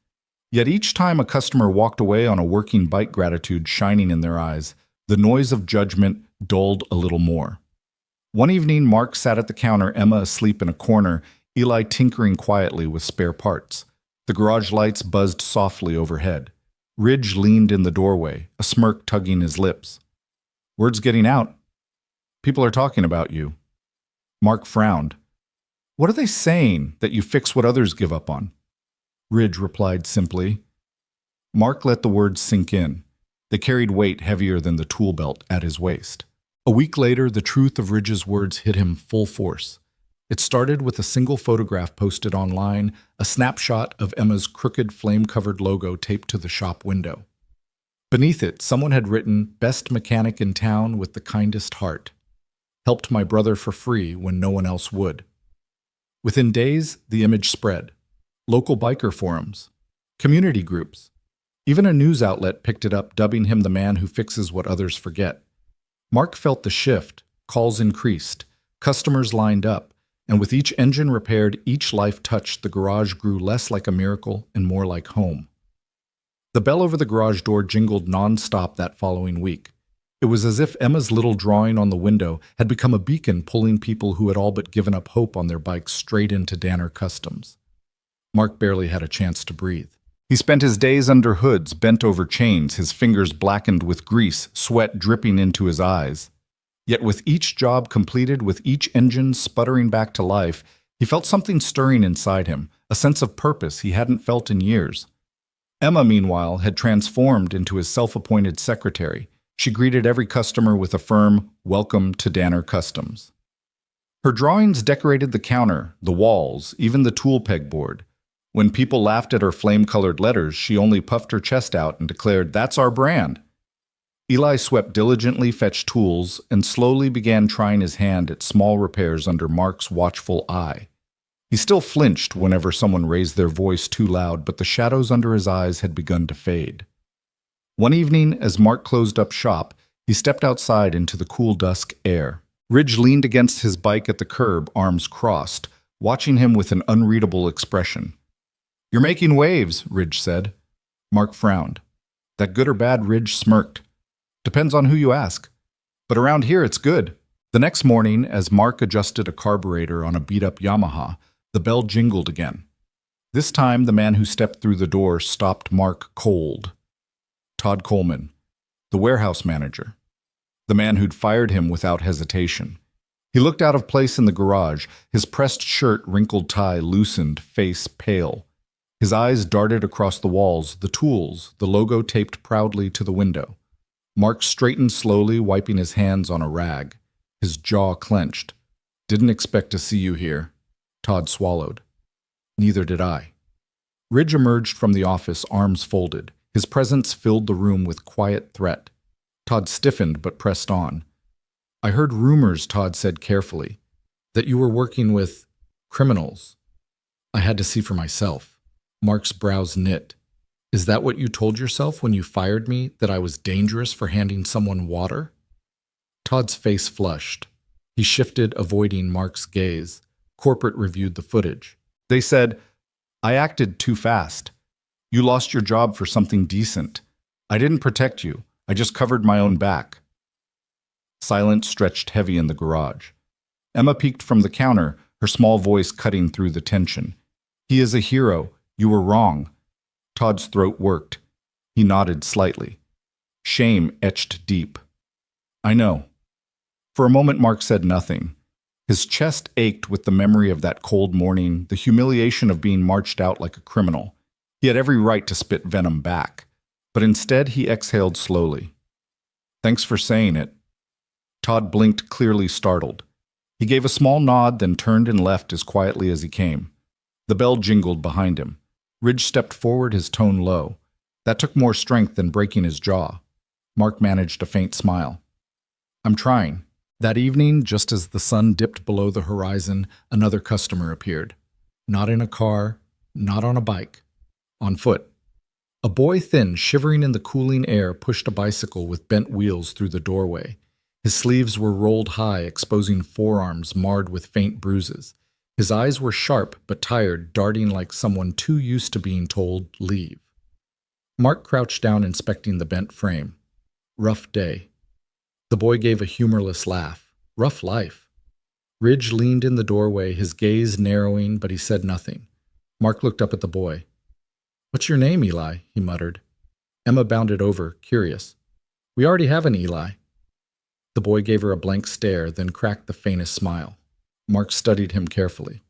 Yet each time a customer walked away on a working bike, gratitude shining in their eyes, the noise of judgment dulled a little more. One evening, Mark sat at the counter, Emma asleep in a corner, Eli tinkering quietly with spare parts. The garage lights buzzed softly overhead. Ridge leaned in the doorway, a smirk tugging his lips. "Word's getting out. People are talking about you." Mark frowned. "What are they saying, that you fix what others give up on?" Ridge replied simply. Mark let the words sink in. They carried weight heavier than the tool belt at his waist. A week later, the truth of Ridge's words hit him full force. It started with a single photograph posted online, a snapshot of Emma's crooked flame-covered logo taped to the shop window. Beneath it, someone had written, "Best mechanic in town with the kindest heart. Helped my brother for free when no one else would." Within days, the image spread. Local biker forums, community groups, even a news outlet picked it up, dubbing him the man who fixes what others forget. Mark felt the shift. Calls increased. Customers lined up. And with each engine repaired, each life touched, the garage grew less like a miracle and more like home. The bell over the garage door jingled non-stop that following week. It was as if Emma's little drawing on the window had become a beacon, pulling people who had all but given up hope on their bikes straight into Danner Customs. Mark barely had a chance to breathe. He spent his days under hoods, bent over chains, his fingers blackened with grease, sweat dripping into his eyes. Yet with each job completed, with each engine sputtering back to life, he felt something stirring inside him, a sense of purpose he hadn't felt in years. Emma, meanwhile, had transformed into his self-appointed secretary. She greeted every customer with a firm, "Welcome to Danner Customs." Her drawings decorated the counter, the walls, even the tool pegboard. When people laughed at her flame-colored letters, she only puffed her chest out and declared, "That's our brand." Eli swept diligently, fetched tools, and slowly began trying his hand at small repairs under Mark's watchful eye. He still flinched whenever someone raised their voice too loud, but the shadows under his eyes had begun to fade. One evening, as Mark closed up shop, he stepped outside into the cool dusk air. Ridge leaned against his bike at the curb, arms crossed, watching him with an unreadable expression. "You're making waves," Ridge said. Mark frowned. "That good or bad?" Ridge smirked. "Depends on who you ask. But around here it's good." The next morning, as Mark adjusted a carburetor on a beat-up Yamaha, the bell jingled again. This time, the man who stepped through the door stopped Mark cold. Todd Coleman, the warehouse manager. The man who'd fired him without hesitation. He looked out of place in the garage, his pressed shirt, wrinkled tie loosened, face pale. His eyes darted across the walls, the tools, the logo taped proudly to the window. Mark straightened slowly, wiping his hands on a rag. His jaw clenched. "Didn't expect to see you here." Todd swallowed. "Neither did I." Ridge emerged from the office, arms folded. His presence filled the room with quiet threat. Todd stiffened but pressed on. "I heard rumors," Todd said carefully, "that you were working with criminals. I had to see for myself." Mark's brows knit. "Is that what you told yourself when you fired me, that I was dangerous for handing someone water?" Todd's face flushed. He shifted, avoiding Mark's gaze. Corporate reviewed the footage. They said, "I acted too fast. You lost your job for something decent. I didn't protect you. I just covered my own back." Silence stretched heavy in the garage. Emma peeked from the counter, her small voice cutting through the tension. "He is a hero. You were wrong." Todd's throat worked. He nodded slightly. Shame etched deep. "I know." For a moment, Mark said nothing. His chest ached with the memory of that cold morning, the humiliation of being marched out like a criminal. He had every right to spit venom back, but instead he exhaled slowly. "Thanks for saying it." Todd blinked, clearly startled. He gave a small nod, then turned and left as quietly as he came. The bell jingled behind him. Ridge stepped forward, his tone low. That took more strength than breaking his jaw. Mark managed a faint smile. "I'm trying." That evening, just as the sun dipped below the horizon, another customer appeared. Not in a car, Not on a bike. On foot. A boy thin, shivering in the cooling air, pushed a bicycle with bent wheels through the doorway. His sleeves were rolled high, exposing forearms marred with faint bruises. His eyes were sharp but tired, darting like someone too used to being told, "Leave." Mark crouched down, inspecting the bent frame. Rough day. The boy gave a humorless laugh. Rough life. Ridge leaned in the doorway, his gaze narrowing, but he said nothing. Mark looked up at the boy. "What's your name, Eli?" he muttered. Emma bounded over, curious. "We already have an Eli." The boy gave her a blank stare, then cracked the faintest smile. Mark studied him carefully.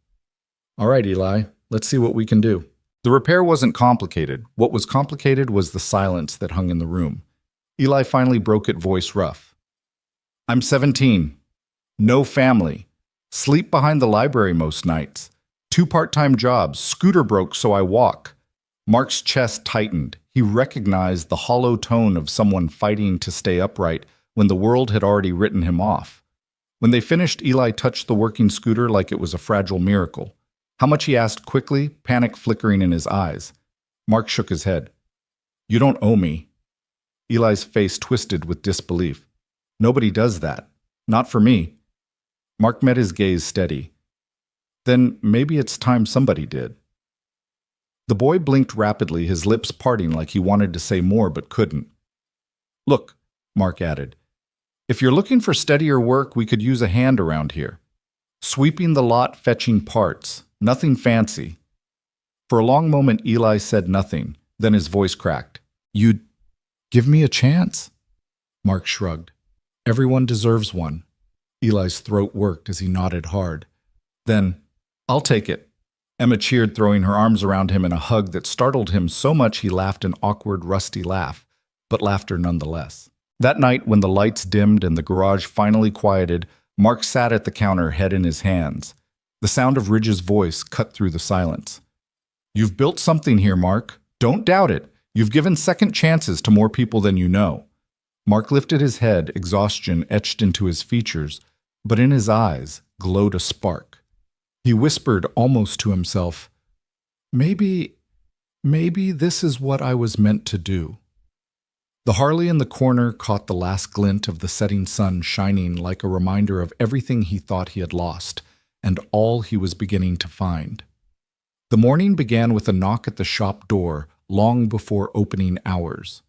"All right, Eli, let's see what we can do." The repair wasn't complicated. What was complicated was the silence that hung in the room. Eli finally broke it, voice rough. "I'm 17. No family. Sleep behind the library most nights. 2 part-time jobs. Scooter broke, so I walk." Mark's chest tightened. He recognized the hollow tone of someone fighting to stay upright when the world had already written him off. When they finished, Eli touched the working scooter like it was a fragile miracle. "How much?" he asked quickly, panic flickering in his eyes. Mark shook his head. "You don't owe me." Eli's face twisted with disbelief. "Nobody does that. Not for me." Mark met his gaze steady. "Then maybe it's time somebody did." The boy blinked rapidly, his lips parting like he wanted to say more but couldn't. "Look," Mark added, "if you're looking for steadier work, we could use a hand around here. Sweeping the lot, fetching parts. Nothing fancy." For a long moment, Eli said nothing. Then his voice cracked. "You'd give me a chance?" Mark shrugged. "Everyone deserves one." Eli's throat worked as he nodded hard. Then, "I'll take it." Emma cheered, throwing her arms around him in a hug that startled him so much he laughed an awkward, rusty laugh, but laughter nonetheless. That night, when the lights dimmed and the garage finally quieted, Mark sat at the counter, head in his hands. The sound of Ridge's voice cut through the silence. "You've built something here, Mark. Don't doubt it. You've given second chances to more people than you know." Mark lifted his head, exhaustion etched into his features, but in his eyes glowed a spark. He whispered almost to himself, Maybe this is what I was meant to do." The Harley in the corner caught the last glint of the setting sun, shining like a reminder of everything he thought he had lost, and all he was beginning to find. The morning began with a knock at the shop door, long before opening hours.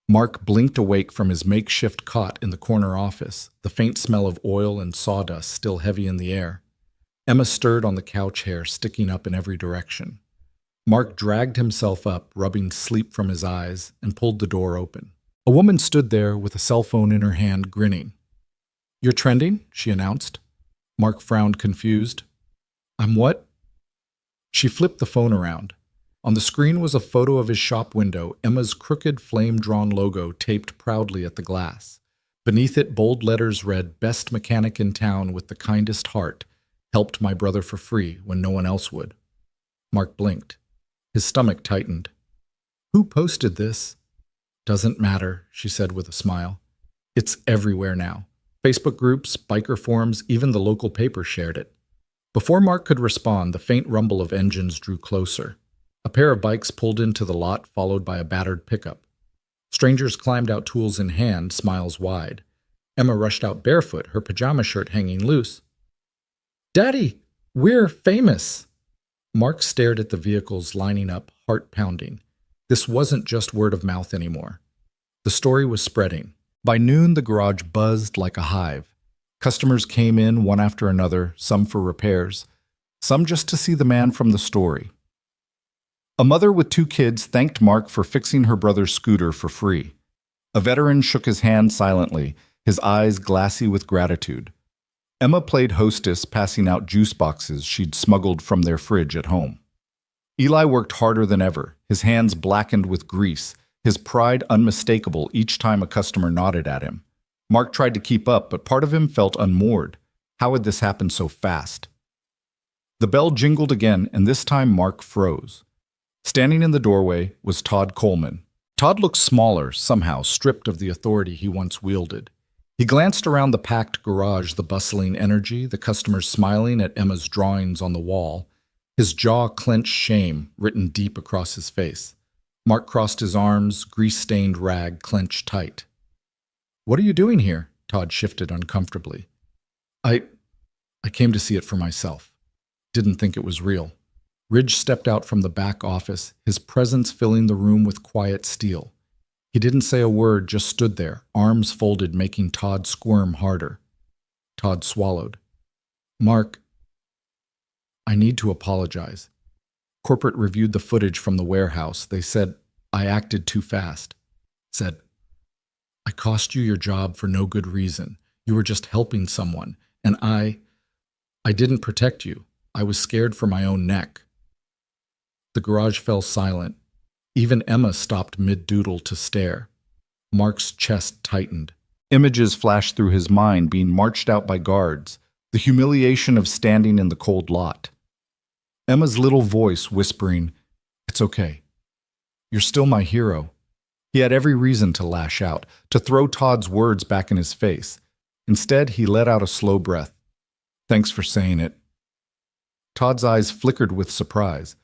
Mark blinked awake from his makeshift cot in the corner office, the faint smell of oil and sawdust still heavy in the air. Emma stirred on the couch, hair sticking up in every direction. Mark dragged himself up, rubbing sleep from his eyes, and pulled the door open. A woman stood there with a cell phone in her hand, grinning. "You're trending?" she announced. Mark frowned, confused. "I'm what?" She flipped the phone around. On the screen was a photo of his shop window, Emma's crooked flame-drawn logo taped proudly at the glass. Beneath it, bold letters read, "Best mechanic in town with the kindest heart. Helped my brother for free when no one else would." Mark blinked. His stomach tightened. "Who posted this?" "Doesn't matter," she said with a smile. "It's everywhere now. Facebook groups, biker forums, even the local paper shared it." Before Mark could respond, the faint rumble of engines drew closer. A pair of bikes pulled into the lot, followed by a battered pickup. Strangers climbed out, tools in hand, smiles wide. Emma rushed out barefoot, her pajama shirt hanging loose. "Daddy, we're famous!" Mark stared at the vehicles lining up, heart pounding. This wasn't just word of mouth anymore. The story was spreading. By noon, the garage buzzed like a hive. Customers came in one after another, some for repairs, some just to see the man from the story. A mother with 2 kids thanked Mark for fixing her brother's scooter for free. A veteran shook his hand silently, his eyes glassy with gratitude. Emma played hostess, passing out juice boxes she'd smuggled from their fridge at home. Eli worked harder than ever, his hands blackened with grease, his pride unmistakable each time a customer nodded at him. Mark tried to keep up, but part of him felt unmoored. How had this happened so fast? The bell jingled again, and this time Mark froze. Standing in the doorway was Todd Coleman. Todd looked smaller, somehow, stripped of the authority he once wielded. He glanced around the packed garage, the bustling energy, the customers smiling at Emma's drawings on the wall. His jaw clenched, shame written deep across his face. Mark crossed his arms, grease-stained rag clenched tight. "What are you doing here?" Todd shifted uncomfortably. I came to see it for myself. Didn't think it was real." Ridge stepped out from the back office, his presence filling the room with quiet steel. He didn't say a word, just stood there, arms folded, making Todd squirm harder. Todd swallowed. "Mark, I need to apologize. Corporate reviewed the footage from the warehouse. They said I acted too fast. Said, I cost you your job for no good reason. You were just helping someone, and I didn't protect you. I was scared for my own neck." The garage fell silent. Even Emma stopped mid-doodle to stare. Mark's chest tightened. Images flashed through his mind, being marched out by guards, the humiliation of standing in the cold lot. Emma's little voice whispering, "It's okay. You're still my hero." He had every reason to lash out, to throw Todd's words back in his face. Instead, he let out a slow breath. "Thanks for saying it." Todd's eyes flickered with surprise.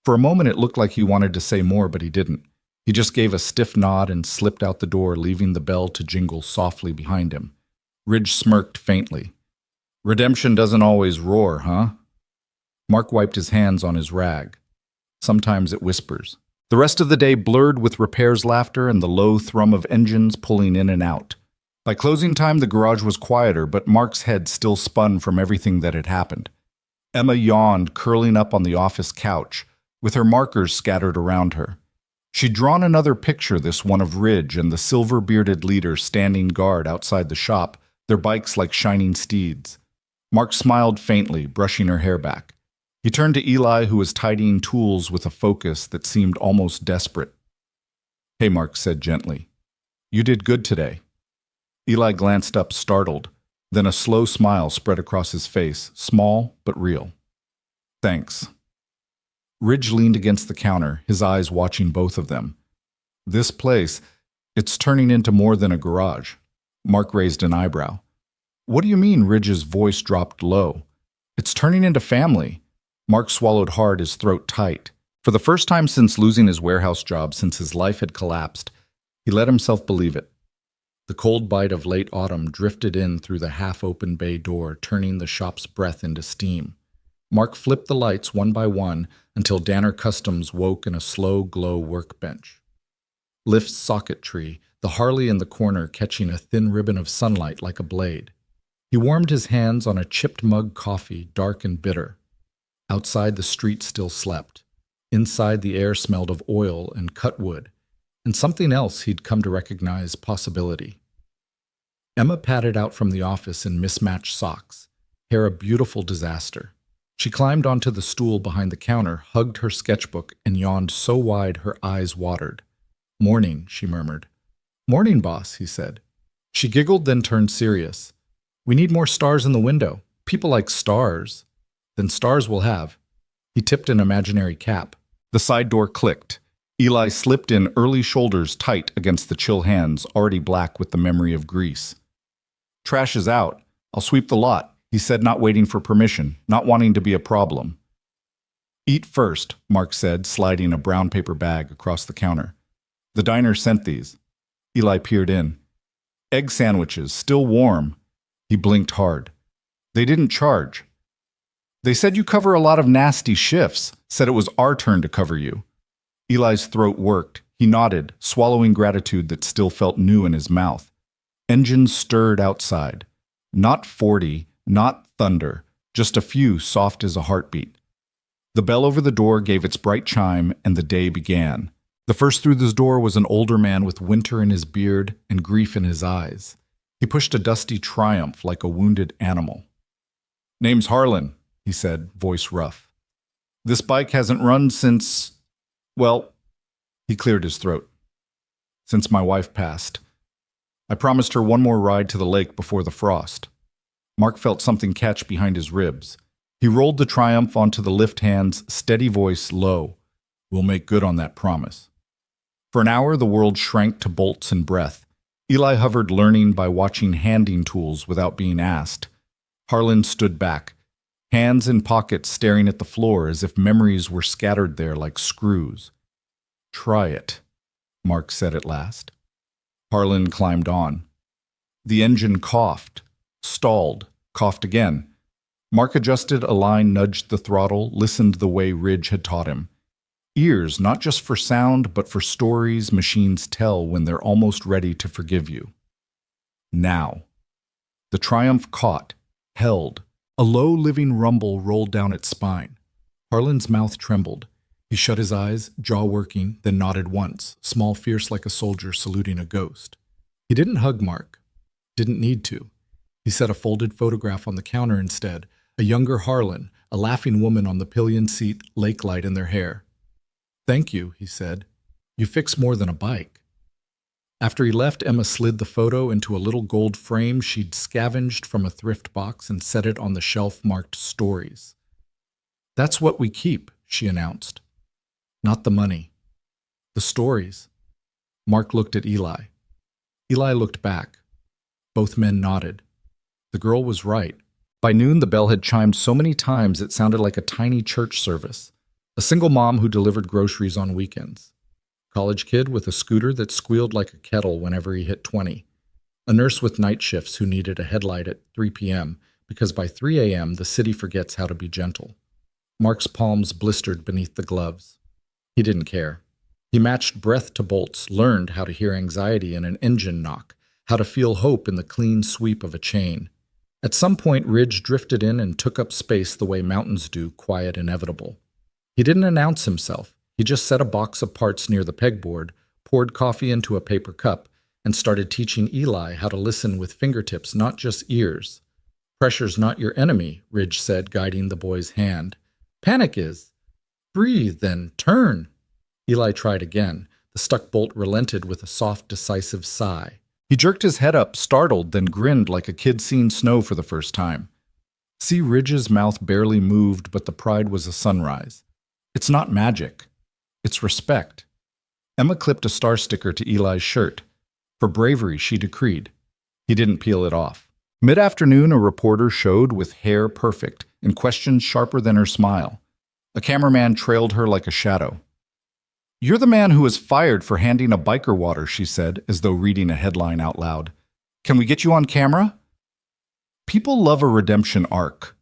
For a moment it looked like he wanted to say more, but he didn't. He just gave a stiff nod and slipped out the door, leaving the bell to jingle softly behind him. Ridge smirked faintly. "Redemption doesn't always roar, huh?" Mark wiped his hands on his rag. "Sometimes it whispers." The rest of the day blurred with repairs laughter and the low thrum of engines pulling in and out. By closing time, the garage was quieter, but Mark's head still spun from everything that had happened. Emma yawned, curling up on the office couch, with her markers scattered around her. She'd drawn another picture, this one of Ridge and the silver-bearded leader standing guard outside the shop, their bikes like shining steeds. Mark smiled faintly, brushing her hair back. He turned to Eli, who was tidying tools with a focus that seemed almost desperate. "Hey," Mark said gently. "You did good today." Eli glanced up, startled. Then a slow smile spread across his face, small but real. "Thanks." Ridge leaned against the counter, his eyes watching both of them. "This place, it's turning into more than a garage." Mark raised an eyebrow. "What do you mean?" Ridge's voice dropped low. "It's turning into family." Mark swallowed hard, his throat tight. For the first time since losing his warehouse job, since his life had collapsed, he let himself believe it. The cold bite of late autumn drifted in through the half-open bay door, turning the shop's breath into steam. Mark flipped the lights one by one until Danner Customs woke in a slow glow workbench. Lift's socket tree, the Harley in the corner catching a thin ribbon of sunlight like a blade. He warmed his hands on a chipped mug coffee, dark and bitter. Outside, the street still slept. Inside, the air smelled of oil and cut wood, and something else he'd come to recognize possibility. Emma padded out from the office in mismatched socks, hair a beautiful disaster. She climbed onto the stool behind the counter, hugged her sketchbook, and yawned so wide her eyes watered. "Morning," she murmured. "Morning, boss," he said. She giggled, then turned serious. "We need more stars in the window. People like stars." "Then stars we'll have." He tipped an imaginary cap. The side door clicked. Eli slipped in, early shoulders tight against the chill hands, already black with the memory of grease. "Trash is out. I'll sweep the lot," he said, not waiting for permission, not wanting to be a problem. "Eat first," Mark said, sliding a brown paper bag across the counter. "The diner sent these." Eli peered in. "Egg sandwiches, still warm." He blinked hard. "They didn't charge." "They said you cover a lot of nasty shifts, said it was our turn to cover you." Eli's throat worked. He nodded, swallowing gratitude that still felt new in his mouth. Engines stirred outside. Not 40, not thunder, just a few soft as a heartbeat. The bell over the door gave its bright chime, and the day began. The first through the door was an older man with winter in his beard and grief in his eyes. He pushed a dusty Triumph like a wounded animal. "Name's Harlan," he said, voice rough. "This bike hasn't run since, well," he cleared his throat, "since my wife passed. I promised her one more ride to the lake before the frost." Mark felt something catch behind his ribs. He rolled the Triumph onto the lift hands, steady voice low. "We'll make good on that promise." For an hour, the world shrank to bolts and breath. Eli hovered, learning by watching handing tools without being asked. Harlan stood back. hands in pockets staring at the floor as if memories were scattered there like screws. "Try it," Mark said at last. Harlan climbed on. The engine coughed, stalled, coughed again. Mark adjusted a line, nudged the throttle, listened the way Ridge had taught him. Ears, not just for sound, but for stories machines tell when they're almost ready to forgive you. Now. The Triumph caught, held. A low, living rumble rolled down its spine. Harlan's mouth trembled. He shut his eyes, jaw working, then nodded once, small, fierce like a soldier saluting a ghost. He didn't hug Mark. Didn't need to. He set a folded photograph on the counter instead, a younger Harlan, a laughing woman on the pillion seat, lake light in their hair. "Thank you," he said. "You fix more than a bike." After he left, Emma slid the photo into a little gold frame she'd scavenged from a thrift box and set it on the shelf marked Stories. "That's what we keep," she announced. "Not the money. The stories." Mark looked at Eli. Eli looked back. Both men nodded. The girl was right. By noon, the bell had chimed so many times it sounded like a tiny church service. A single mom who delivered groceries on weekends. College kid with a scooter that squealed like a kettle whenever he hit 20. A nurse with night shifts who needed a headlight at 3 p.m. because by 3 a.m. the city forgets how to be gentle. Mark's palms blistered beneath the gloves. He didn't care. He matched breath to bolts, learned how to hear anxiety in an engine knock, how to feel hope in the clean sweep of a chain. At some point, Ridge drifted in and took up space the way mountains do, quiet, inevitable. He didn't announce himself. He just set a box of parts near the pegboard, poured coffee into a paper cup, and started teaching Eli how to listen with fingertips, not just ears. "Pressure's not your enemy," Ridge said, guiding the boy's hand. "Panic is. Breathe, then turn." Eli tried again. The stuck bolt relented with a soft, decisive sigh. He jerked his head up, startled, then grinned like a kid seeing snow for the first time. See, Ridge's mouth barely moved, but the pride was a sunrise. "It's not magic. It's respect." Emma clipped a star sticker to Eli's shirt. For bravery, she decreed. He didn't peel it off. Mid-afternoon, a reporter showed with hair perfect and questions sharper than her smile. A cameraman trailed her like a shadow. "You're the man who was fired for handing a biker water," she said, as though reading a headline out loud. "Can we get you on camera?" People love a redemption arc.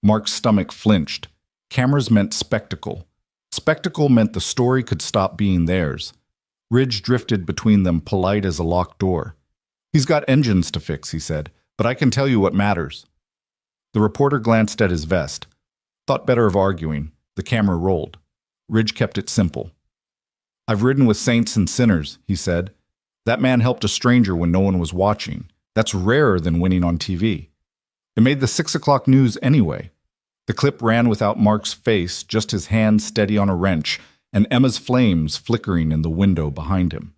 Mark's stomach flinched. Cameras meant spectacle. Spectacle meant the story could stop being theirs. Ridge drifted between them, polite as a locked door. "He's got engines to fix," he said, "but I can tell you what matters." The reporter glanced at his vest. Thought better of arguing. The camera rolled. Ridge kept it simple. "I've ridden with saints and sinners," he said. "That man helped a stranger when no one was watching. That's rarer than winning on TV." It made the 6 o'clock news anyway. The clip ran without Mark's face, just his hand steady on a wrench, and Emma's flames flickering in the window behind him.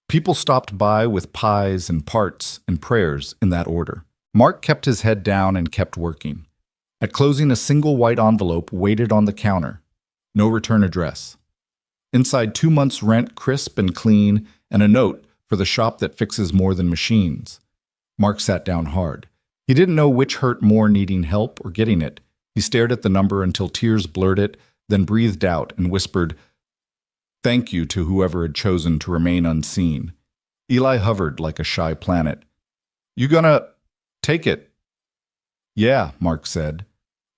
People stopped by with pies and parts and prayers in that order. Mark kept his head down and kept working. At closing, a single white envelope waited on the counter. No return address. Inside, 2 months' rent, crisp and clean, and a note for the shop that fixes more than machines. Mark sat down hard. He didn't know which hurt more, needing help or getting it. He stared at the number until tears blurred it, then breathed out and whispered, "Thank you" to whoever had chosen to remain unseen. Eli hovered like a shy planet. "You gonna take it?" "Yeah," Mark said.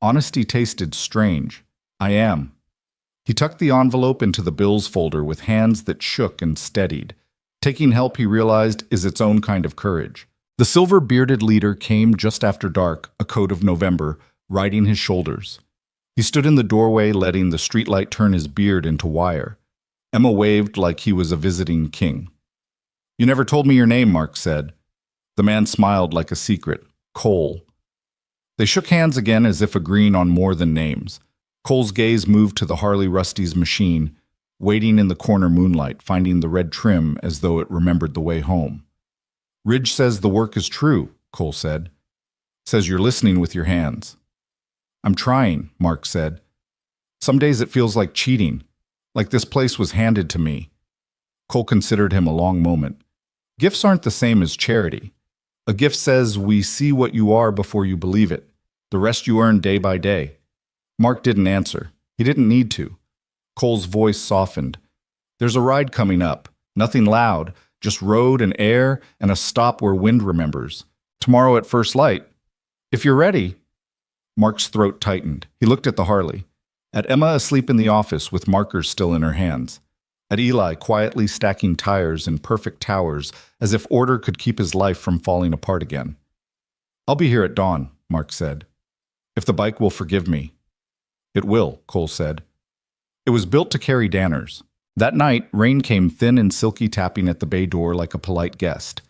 Honesty tasted strange. "I am." He tucked the envelope into the bills folder with hands that shook and steadied. Taking help, he realized, is its own kind of courage. The silver-bearded leader came just after dark, a coat of November, riding his shoulders. He stood in the doorway, letting the streetlight turn his beard into wire. Emma waved like he was a visiting king. "You never told me your name," Mark said. The man smiled like a secret. "Cole." They shook hands again as if agreeing on more than names. Cole's gaze moved to the Harley Rusty's machine, waiting in the corner moonlight, finding the red trim as though it remembered the way home. "Ridge says the work is true," Cole said. "Says you're listening with your hands." "I'm trying," Mark said. "Some days it feels like cheating, like this place was handed to me." Cole considered him a long moment. "Gifts aren't the same as charity. A gift says we see what you are before you believe it. The rest you earn day by day. Mark didn't answer. He didn't need to. Cole's voice softened. There's a ride coming up. Nothing loud, just road and air and a stop where wind remembers. Tomorrow at first light. If you're ready. Mark's throat tightened. He looked at the Harley. At Emma asleep in the office with markers still in her hands. At Eli quietly stacking tires in perfect towers as if order could keep his life from falling apart again. I'll be here at dawn, Mark said. If the bike will forgive me. It will, Cole said. It was built to carry Danners. That night, rain came thin and silky, tapping at the bay door like a polite guest.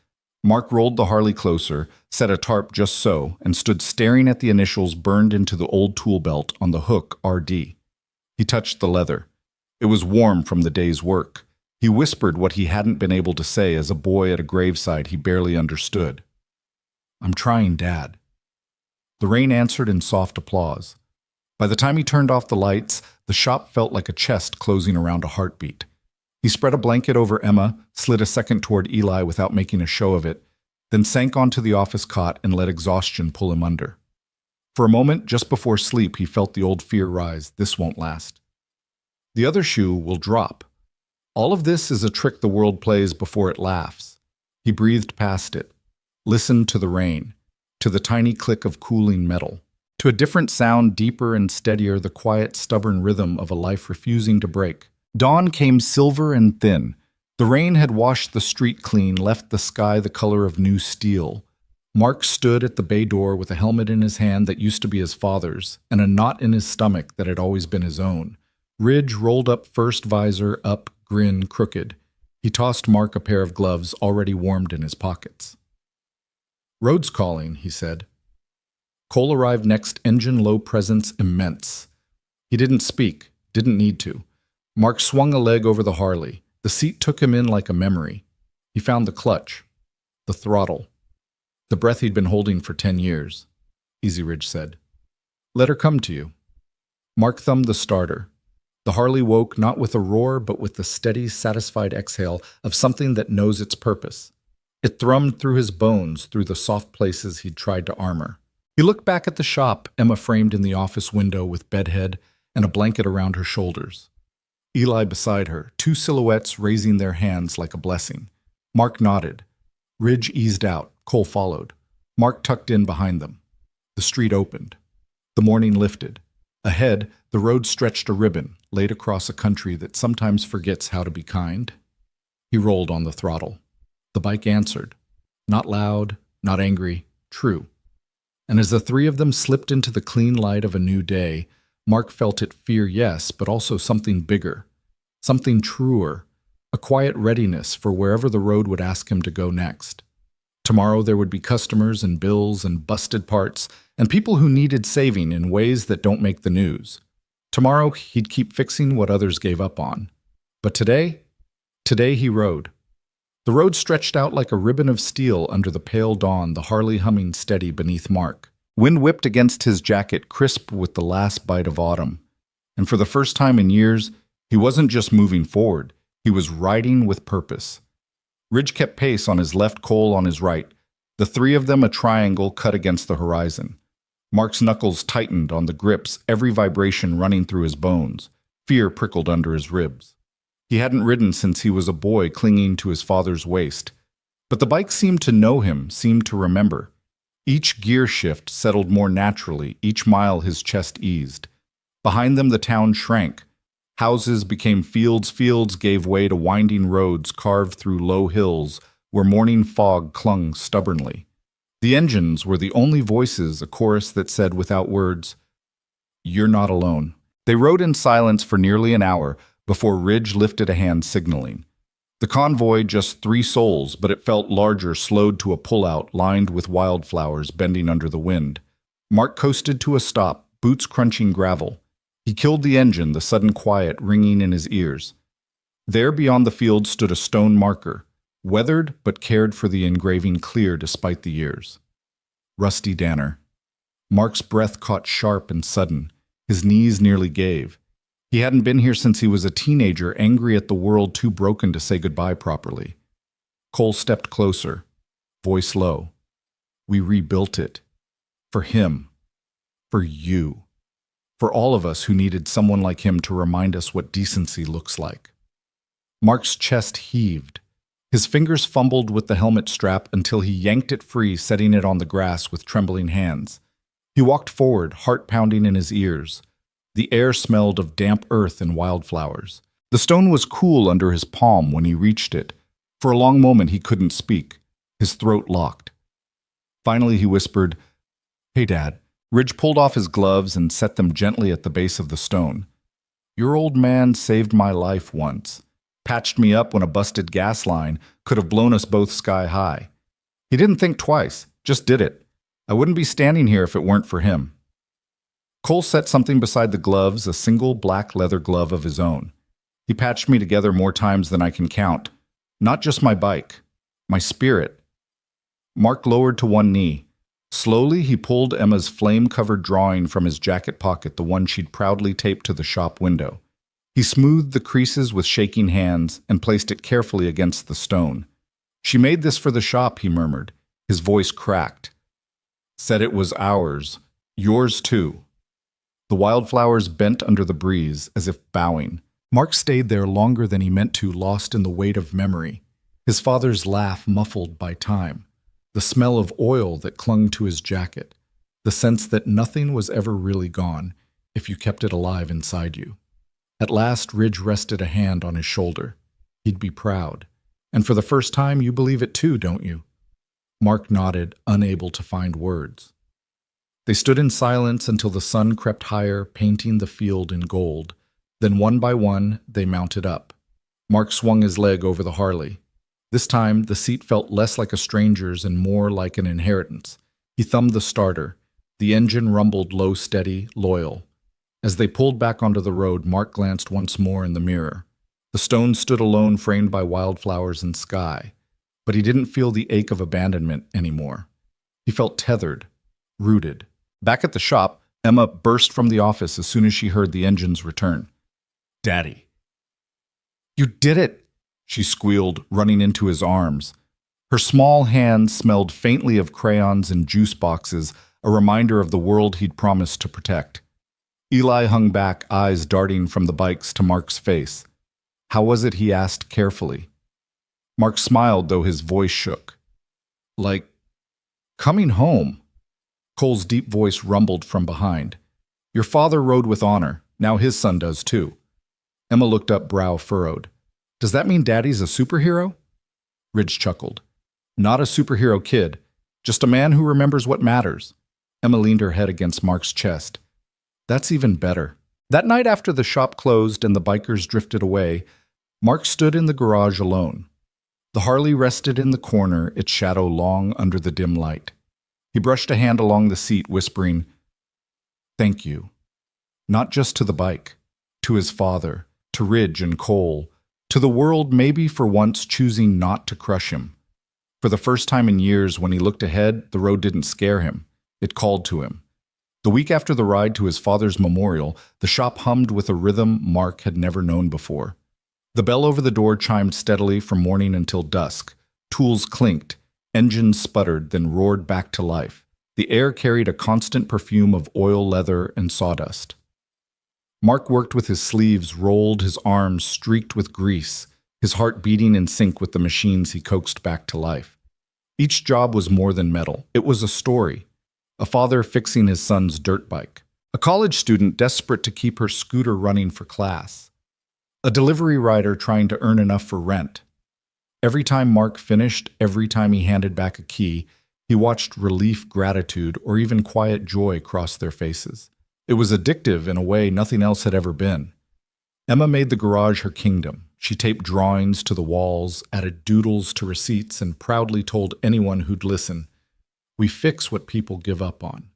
Mark rolled the Harley closer, set a tarp just so, and stood staring at the initials burned into the old tool belt on the hook RD. He touched the leather. It was warm from the day's work. He whispered what he hadn't been able to say as a boy at a graveside he barely understood. I'm trying, Dad. The rain answered in soft applause. By the time he turned off the lights, the shop felt like a chest closing around a heartbeat. He spread a blanket over Emma, slid a second toward Eli without making a show of it, then sank onto the office cot and let exhaustion pull him under. For a moment, just before sleep, he felt the old fear rise. This won't last. The other shoe will drop. All of this is a trick the world plays before it laughs. He breathed past it, listened to the rain, to the tiny click of cooling metal, to a different sound, deeper and steadier, the quiet, stubborn rhythm of a life refusing to break. Dawn came silver and thin. The rain had washed the street clean, left the sky the color of new steel. Mark stood at the bay door with a helmet in his hand that used to be his father's, and a knot in his stomach that had always been his own. Ridge rolled up first, visor up, grin crooked. He tossed Mark a pair of gloves already warmed in his pockets. Road's calling, he said. Cole arrived next, engine low, presence immense. He didn't speak, didn't need to. Mark swung a leg over the Harley. The seat took him in like a memory. He found the clutch, the throttle, the breath he'd been holding for 10 years. Easy, Ridge said. Let her come to you. Mark thumbed the starter. The Harley woke not with a roar, but with the steady, satisfied exhale of something that knows its purpose. It thrummed through his bones, through the soft places he'd tried to armor. He looked back at the shop, Emma framed in the office window with bedhead and a blanket around her shoulders. Eli beside her, two silhouettes raising their hands like a blessing. Mark nodded. Ridge eased out. Cole followed. Mark tucked in behind them. The street opened. The morning lifted. Ahead, the road stretched a ribbon, laid across a country that sometimes forgets how to be kind. He rolled on the throttle. The bike answered. Not loud, not angry, true. And as the three of them slipped into the clean light of a new day, Mark felt it fear, yes, but also something bigger, something truer, a quiet readiness for wherever the road would ask him to go next. Tomorrow there would be customers and bills and busted parts and people who needed saving in ways that don't make the news. Tomorrow he'd keep fixing what others gave up on. But today he rode. The road stretched out like a ribbon of steel under the pale dawn, the Harley humming steady beneath Mark. Wind whipped against his jacket, crisp with the last bite of autumn. And for the first time in years, he wasn't just moving forward, he was riding with purpose. Ridge kept pace on his left, Cole on his right, the three of them a triangle cut against the horizon. Mark's knuckles tightened on the grips, every vibration running through his bones. Fear prickled under his ribs. He hadn't ridden since he was a boy clinging to his father's waist. But the bike seemed to know him, seemed to remember. Each gear shift settled more naturally, each mile his chest eased. Behind them the town shrank. Houses became fields, fields gave way to winding roads carved through low hills where morning fog clung stubbornly. The engines were the only voices, a chorus that said without words, "You're not alone." They rode in silence for nearly an hour before Ridge lifted a hand signaling. The convoy, just 3 souls, but it felt larger, slowed to a pullout lined with wildflowers bending under the wind. Mark coasted to a stop, boots crunching gravel. He killed the engine, the sudden quiet ringing in his ears. There beyond the field stood a stone marker, weathered but cared for the engraving clear despite the years. Rusty Danner. Mark's breath caught sharp and sudden. His knees nearly gave. He hadn't been here since he was a teenager, angry at the world too broken to say goodbye properly. Cole stepped closer, voice low. We rebuilt it. For him. For you. For all of us who needed someone like him to remind us what decency looks like. Mark's chest heaved. His fingers fumbled with the helmet strap until he yanked it free, setting it on the grass with trembling hands. He walked forward, heart pounding in his ears. The air smelled of damp earth and wildflowers. The stone was cool under his palm when he reached it. For a long moment he couldn't speak, his throat locked. Finally he whispered, "Hey, Dad." Ridge pulled off his gloves and set them gently at the base of the stone. "Your old man saved my life once. Patched me up when a busted gas line could have blown us both sky high. He didn't think twice, just did it. I wouldn't be standing here if it weren't for him." Cole set something beside the gloves, a single black leather glove of his own. "He patched me together more times than I can count. Not just my bike, my spirit." Mark lowered to one knee. Slowly, he pulled Emma's flame-covered drawing from his jacket pocket, the one she'd proudly taped to the shop window. He smoothed the creases with shaking hands and placed it carefully against the stone. "She made this for the shop," he murmured. His voice cracked. "Said it was ours. Yours too." The wildflowers bent under the breeze, as if bowing. Mark stayed there longer than he meant to, lost in the weight of memory. His father's laugh muffled by time. The smell of oil that clung to his jacket. The sense that nothing was ever really gone if you kept it alive inside you. At last, Ridge rested a hand on his shoulder. He'd be proud. "And for the first time, you believe it too, don't you?" Mark nodded, unable to find words. They stood in silence until the sun crept higher, painting the field in gold. Then one by one, they mounted up. Mark swung his leg over the Harley. This time, the seat felt less like a stranger's and more like an inheritance. He thumbed the starter. The engine rumbled low, steady, loyal. As they pulled back onto the road, Mark glanced once more in the mirror. The stone stood alone, framed by wildflowers and sky. But he didn't feel the ache of abandonment anymore. He felt tethered, rooted. Back at the shop, Emma burst from the office as soon as she heard the engine's return. "Daddy." "You did it!" she squealed, running into his arms. Her small hands smelled faintly of crayons and juice boxes, a reminder of the world he'd promised to protect. Eli hung back, eyes darting from the bikes to Mark's face. "How was it?" he asked carefully. Mark smiled, though his voice shook. "Like coming home." Cole's deep voice rumbled from behind. "Your father rode with honor. Now his son does too." Emma looked up, brow furrowed. "Does that mean Daddy's a superhero?" Ridge chuckled. "Not a superhero kid, just a man who remembers what matters." Emma leaned her head against Mark's chest. "That's even better." That night after the shop closed and the bikers drifted away, Mark stood in the garage alone. The Harley rested in the corner, its shadow long under the dim light. He brushed a hand along the seat, whispering, "Thank you." Not just to the bike, to his father, to Ridge and Cole, to the world maybe for once choosing not to crush him. For the first time in years, when he looked ahead, the road didn't scare him. It called to him. The week after the ride to his father's memorial, the shop hummed with a rhythm Mark had never known before. The bell over the door chimed steadily from morning until dusk. Tools clinked, engines sputtered, then roared back to life. The air carried a constant perfume of oil, leather, and sawdust. Mark worked with his sleeves rolled, his arms streaked with grease, his heart beating in sync with the machines he coaxed back to life. Each job was more than metal. It was a story. A father fixing his son's dirt bike. A college student desperate to keep her scooter running for class. A delivery rider trying to earn enough for rent. Every time Mark finished, every time he handed back a key, he watched relief, gratitude, or even quiet joy cross their faces. It was addictive in a way nothing else had ever been. Emma made the garage her kingdom. She taped drawings to the walls, added doodles to receipts, and proudly told anyone who'd listen, "We fix what people give up on."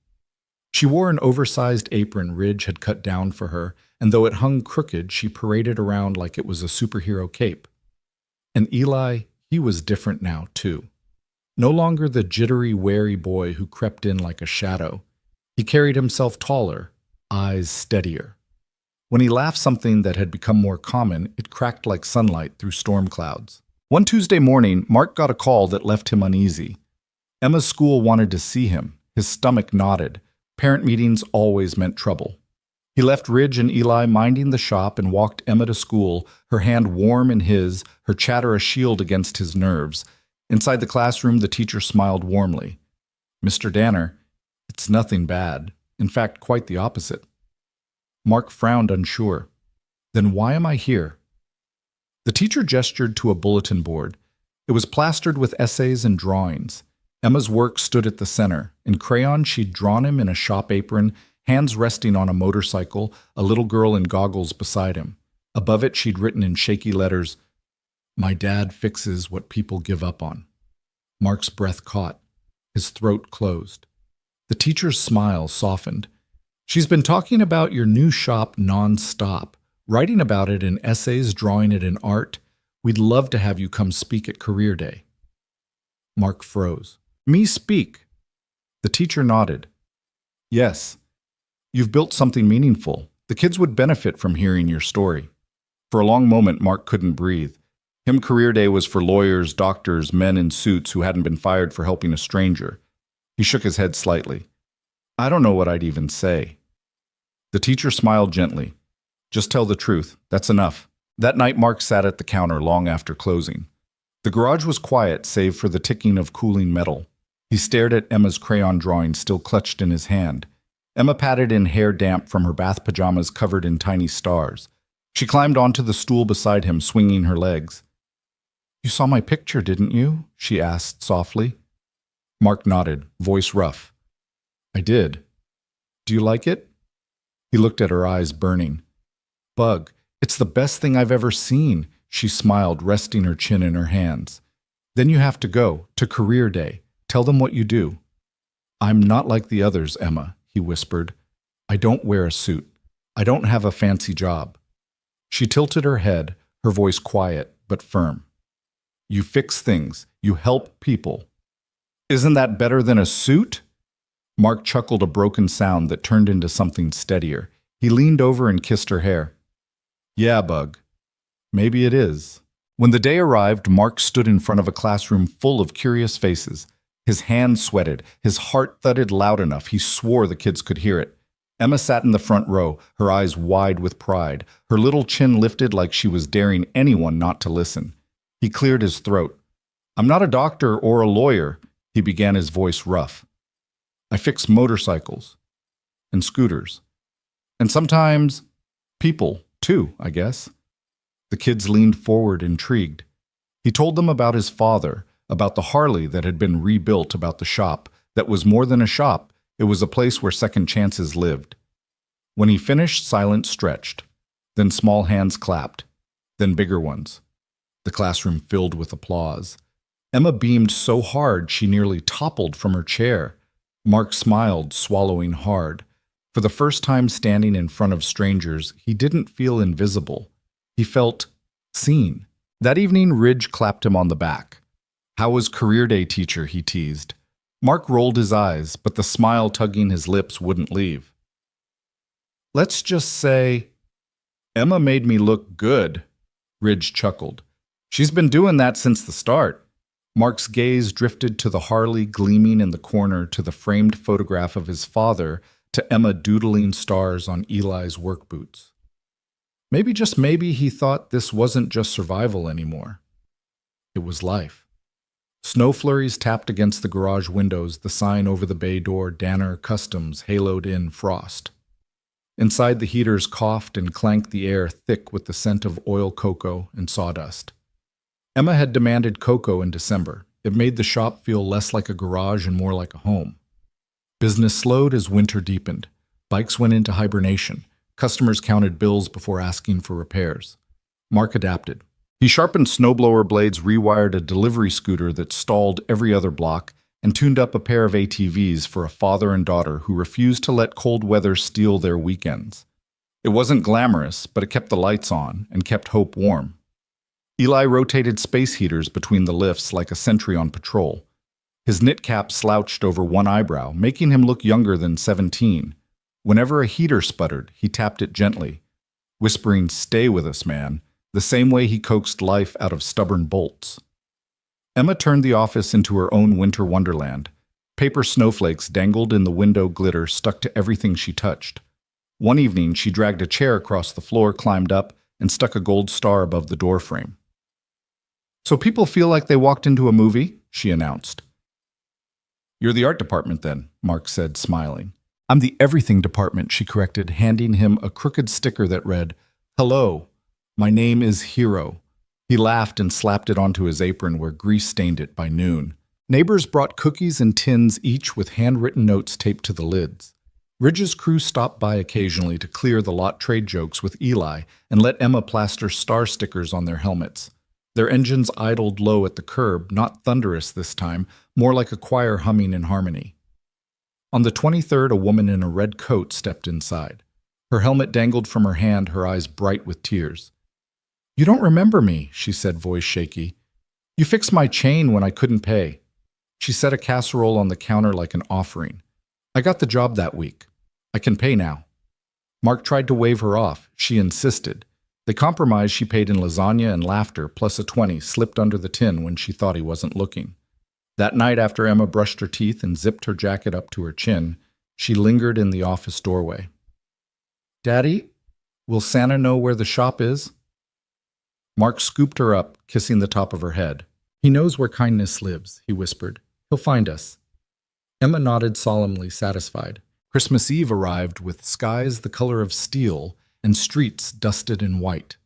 She wore an oversized apron Ridge had cut down for her, and though it hung crooked, she paraded around like it was a superhero cape. And Eli, he was different now, too. No longer the jittery, wary boy who crept in like a shadow. He carried himself taller, eyes steadier. When he laughed something that had become more common, it cracked like sunlight through storm clouds. One Tuesday morning, Mark got a call that left him uneasy. Emma's school wanted to see him. His stomach knotted. Parent meetings always meant trouble. He left Ridge and Eli minding the shop and walked Emma to school, her hand warm in his, her chatter a shield against his nerves. Inside the classroom, the teacher smiled warmly. "Mr. Danner, it's nothing bad. In fact, quite the opposite." Mark frowned, unsure. "Then why am I here?" The teacher gestured to a bulletin board. It was plastered with essays and drawings. Emma's work stood at the center. In crayon, she'd drawn him in a shop apron, hands resting on a motorcycle, a little girl in goggles beside him. Above it, she'd written in shaky letters, "My dad fixes what people give up on." Mark's breath caught. His throat closed. The teacher's smile softened. "She's been talking about your new shop non-stop, writing about it in essays, drawing it in art. We'd love to have you come speak at Career Day." Mark froze. "Me speak?" The teacher nodded. "Yes. You've built something meaningful. The kids would benefit from hearing your story." For a long moment, Mark couldn't breathe. Him Career Day was for lawyers, doctors, men in suits who hadn't been fired for helping a stranger. He shook his head slightly. "I don't know what I'd even say." The teacher smiled gently. "Just tell the truth. That's enough." That night, Mark sat at the counter long after closing. The garage was quiet, save for the ticking of cooling metal. He stared at Emma's crayon drawing still clutched in his hand. Emma patted in hair damp from her bath pajamas covered in tiny stars. She climbed onto the stool beside him, swinging her legs. "You saw my picture, didn't you?" she asked softly. Mark nodded, voice rough. "I did. Do you like it?" He looked at her eyes burning. "Bug, it's the best thing I've ever seen," she smiled, resting her chin in her hands. "Then you have to go, to Career Day. Tell them what you do." "I'm not like the others, Emma," he whispered. "I don't wear a suit. I don't have a fancy job." She tilted her head, her voice quiet but firm. "You fix things. You help people." "Isn't that better than a suit?" Mark chuckled a broken sound that turned into something steadier. He leaned over and kissed her hair. "Yeah, Bug. Maybe it is." When the day arrived, Mark stood in front of a classroom full of curious faces. His hands sweated. His heart thudded loud enough he swore the kids could hear it. Emma sat in the front row, her eyes wide with pride, her little chin lifted like she was daring anyone not to listen. He cleared his throat. "I'm not a doctor or a lawyer," he began, his voice rough. "I fix motorcycles and scooters. And sometimes people, too, I guess." The kids leaned forward, intrigued. He told them about his father, about the Harley that had been rebuilt, about the shop that was more than a shop. It was a place where second chances lived. When he finished, silence stretched. Then small hands clapped. Then bigger ones. The classroom filled with applause. Emma beamed so hard she nearly toppled from her chair. Mark smiled, swallowing hard. For the first time standing in front of strangers, he didn't feel invisible. He felt seen. That evening, Ridge clapped him on the back. "How was Career Day, teacher?" he teased. Mark rolled his eyes, but the smile tugging his lips wouldn't leave. "Let's just say, Emma made me look good," Ridge chuckled. "She's been doing that since the start." Mark's gaze drifted to the Harley gleaming in the corner, to the framed photograph of his father, to Emma doodling stars on Eli's work boots. Maybe, just maybe, he thought this wasn't just survival anymore. It was life. Snow flurries tapped against the garage windows, the sign over the bay door, Danner Customs, haloed in frost. Inside, the heaters coughed and clanked, the air thick with the scent of oil cocoa and sawdust. Emma had demanded cocoa in December. It made the shop feel less like a garage and more like a home. Business slowed as winter deepened. Bikes went into hibernation. Customers counted bills before asking for repairs. Mark adapted. He sharpened snowblower blades, rewired a delivery scooter that stalled every other block, and tuned up a pair of ATVs for a father and daughter who refused to let cold weather steal their weekends. It wasn't glamorous, but it kept the lights on and kept hope warm. Eli rotated space heaters between the lifts like a sentry on patrol. His knit cap slouched over one eyebrow, making him look younger than 17. Whenever a heater sputtered, he tapped it gently, whispering, "Stay with us, man," the same way he coaxed life out of stubborn bolts. Emma turned the office into her own winter wonderland. Paper snowflakes dangled in the window glitter stuck to everything she touched. One evening, she dragged a chair across the floor, climbed up, and stuck a gold star above the doorframe. "So people feel like they walked into a movie?" she announced. "You're the art department then," Mark said, smiling. "I'm the everything department," she corrected, handing him a crooked sticker that read, "Hello, my name is Hero." He laughed and slapped it onto his apron where grease stained it by noon. Neighbors brought cookies and tins, each with handwritten notes taped to the lids. Ridge's crew stopped by occasionally to clear the lot trade jokes with Eli and let Emma plaster star stickers on their helmets. Their engines idled low at the curb, not thunderous this time, more like a choir humming in harmony. On the 23rd, a woman in a red coat stepped inside. Her helmet dangled from her hand, her eyes bright with tears. "You don't remember me," she said, voice shaky. "You fixed my chain when I couldn't pay." She set a casserole on the counter like an offering. "I got the job that week. I can pay now." Mark tried to wave her off. She insisted. They compromised. She paid in lasagna and laughter, plus a 20 slipped under the tin when she thought he wasn't looking. That night, after Emma brushed her teeth and zipped her jacket up to her chin, she lingered in the office doorway. "Daddy, will Santa know where the shop is?" Mark scooped her up, kissing the top of her head. "He knows where kindness lives," he whispered. "He'll find us." Emma nodded solemnly, satisfied. Christmas Eve arrived with skies the color of steel and streets dusted in white.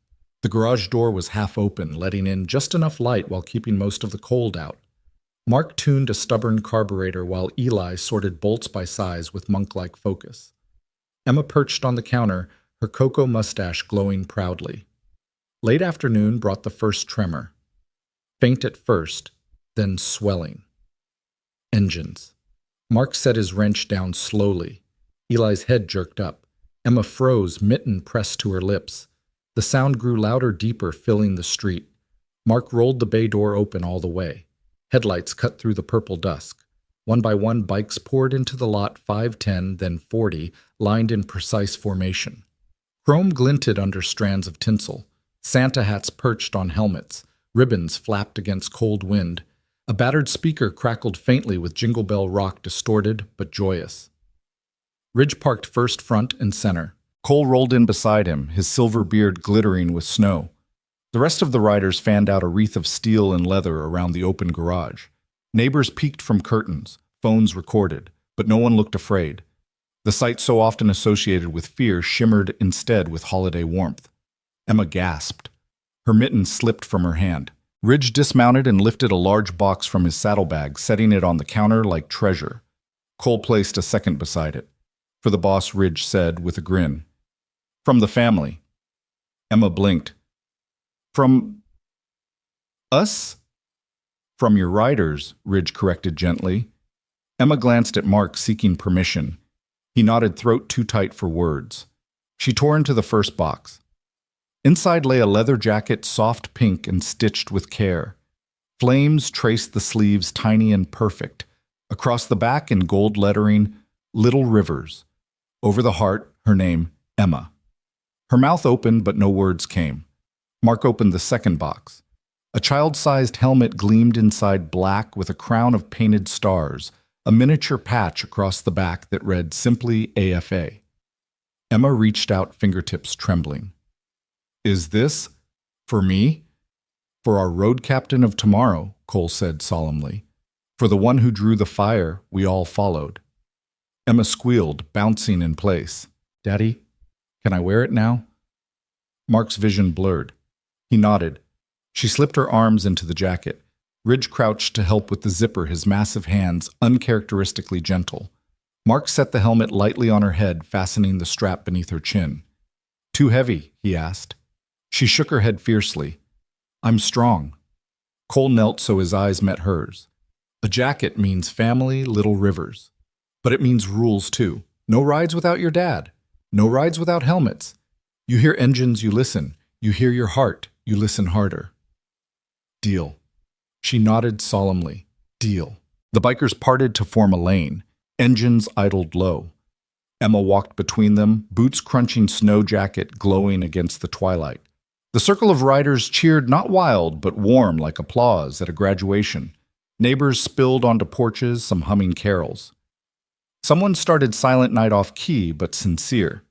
The garage door was half open, letting in just enough light while keeping most of the cold out. Mark tuned a stubborn carburetor while Eli sorted bolts by size with monk-like focus. Emma perched on the counter, her cocoa mustache glowing proudly. Late afternoon brought the first tremor. Faint at first, then swelling. Engines. Mark set his wrench down slowly. Eli's head jerked up. Emma froze, mitten pressed to her lips. The sound grew louder, deeper, filling the street. Mark rolled the bay door open all the way. Headlights cut through the purple dusk. One by one, bikes poured into the lot, 5, 10, then 40, lined in precise formation. Chrome glinted under strands of tinsel. Santa hats perched on helmets. Ribbons flapped against cold wind. A battered speaker crackled faintly with Jingle Bell rock, distorted but joyous. Ridge parked first, front and center. Cole rolled in beside him, his silver beard glittering with snow. The rest of the riders fanned out a wreath of steel and leather around the open garage. Neighbors peeked from curtains, phones recorded, but no one looked afraid. The sight so often associated with fear shimmered instead with holiday warmth. Emma gasped. Her mitten slipped from her hand. Ridge dismounted and lifted a large box from his saddlebag, setting it on the counter like treasure. Cole placed a second beside it. "For the boss," Ridge said with a grin. "From the family." Emma blinked. "From us?" "From your riders," Ridge corrected gently. Emma glanced at Mark, seeking permission. He nodded, throat too tight for words. She tore into the first box. Inside lay a leather jacket, soft pink and stitched with care. Flames traced the sleeves, tiny and perfect. Across the back in gold lettering, "Little Rivers." Over the heart, her name, Emma. Her mouth opened, but no words came. Mark opened the second box. A child-sized helmet gleamed inside, black with a crown of painted stars, a miniature patch across the back that read simply AFA. Emma reached out, fingertips trembling. "Is this for me?" "For our road captain of tomorrow," Cole said solemnly. "For the one who drew the fire we all followed." Emma squealed, bouncing in place. "Daddy, can I wear it now?" Mark's vision blurred. He nodded. She slipped her arms into the jacket. Ridge crouched to help with the zipper, his massive hands uncharacteristically gentle. Mark set the helmet lightly on her head, fastening the strap beneath her chin. "Too heavy?" he asked. She shook her head fiercely. "I'm strong." Cole knelt so his eyes met hers. A jacket means family, Little Rivers. But it means rules too. No rides without your dad. No rides without helmets. You hear engines, you listen. You hear your heart, you listen harder. "Deal." She nodded solemnly. "Deal." The bikers parted to form a lane. Engines idled low. Emma walked between them, boots crunching snow jacket glowing against the twilight. The circle of riders cheered, not wild, but warm like applause at a graduation. Neighbors spilled onto porches some humming carols. Someone started Silent Night off key but sincere.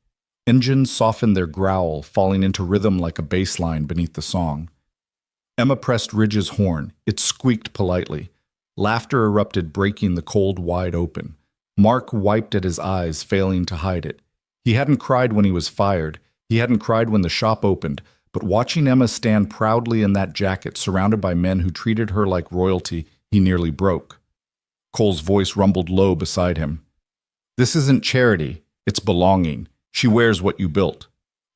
Engines softened their growl, falling into rhythm like a bass line beneath the song. Emma pressed Ridge's horn. It squeaked politely. Laughter erupted, breaking the cold wide open. Mark wiped at his eyes, failing to hide it. He hadn't cried when he was fired. He hadn't cried when the shop opened. But watching Emma stand proudly in that jacket, surrounded by men who treated her like royalty, he nearly broke. Cole's voice rumbled low beside him. "This isn't charity. It's belonging. She wears what you built."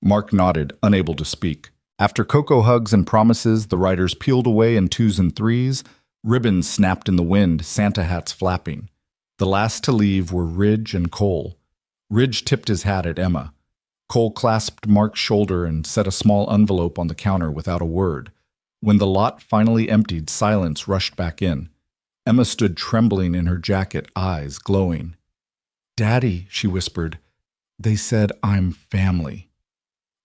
Mark nodded, unable to speak. After cocoa hugs and promises, the riders peeled away in twos and threes. Ribbons snapped in the wind, Santa hats flapping. The last to leave were Ridge and Cole. Ridge tipped his hat at Emma. Cole clasped Mark's shoulder and set a small envelope on the counter without a word. When the lot finally emptied, silence rushed back in. Emma stood trembling in her jacket, eyes glowing. "Daddy," she whispered, "they said I'm family."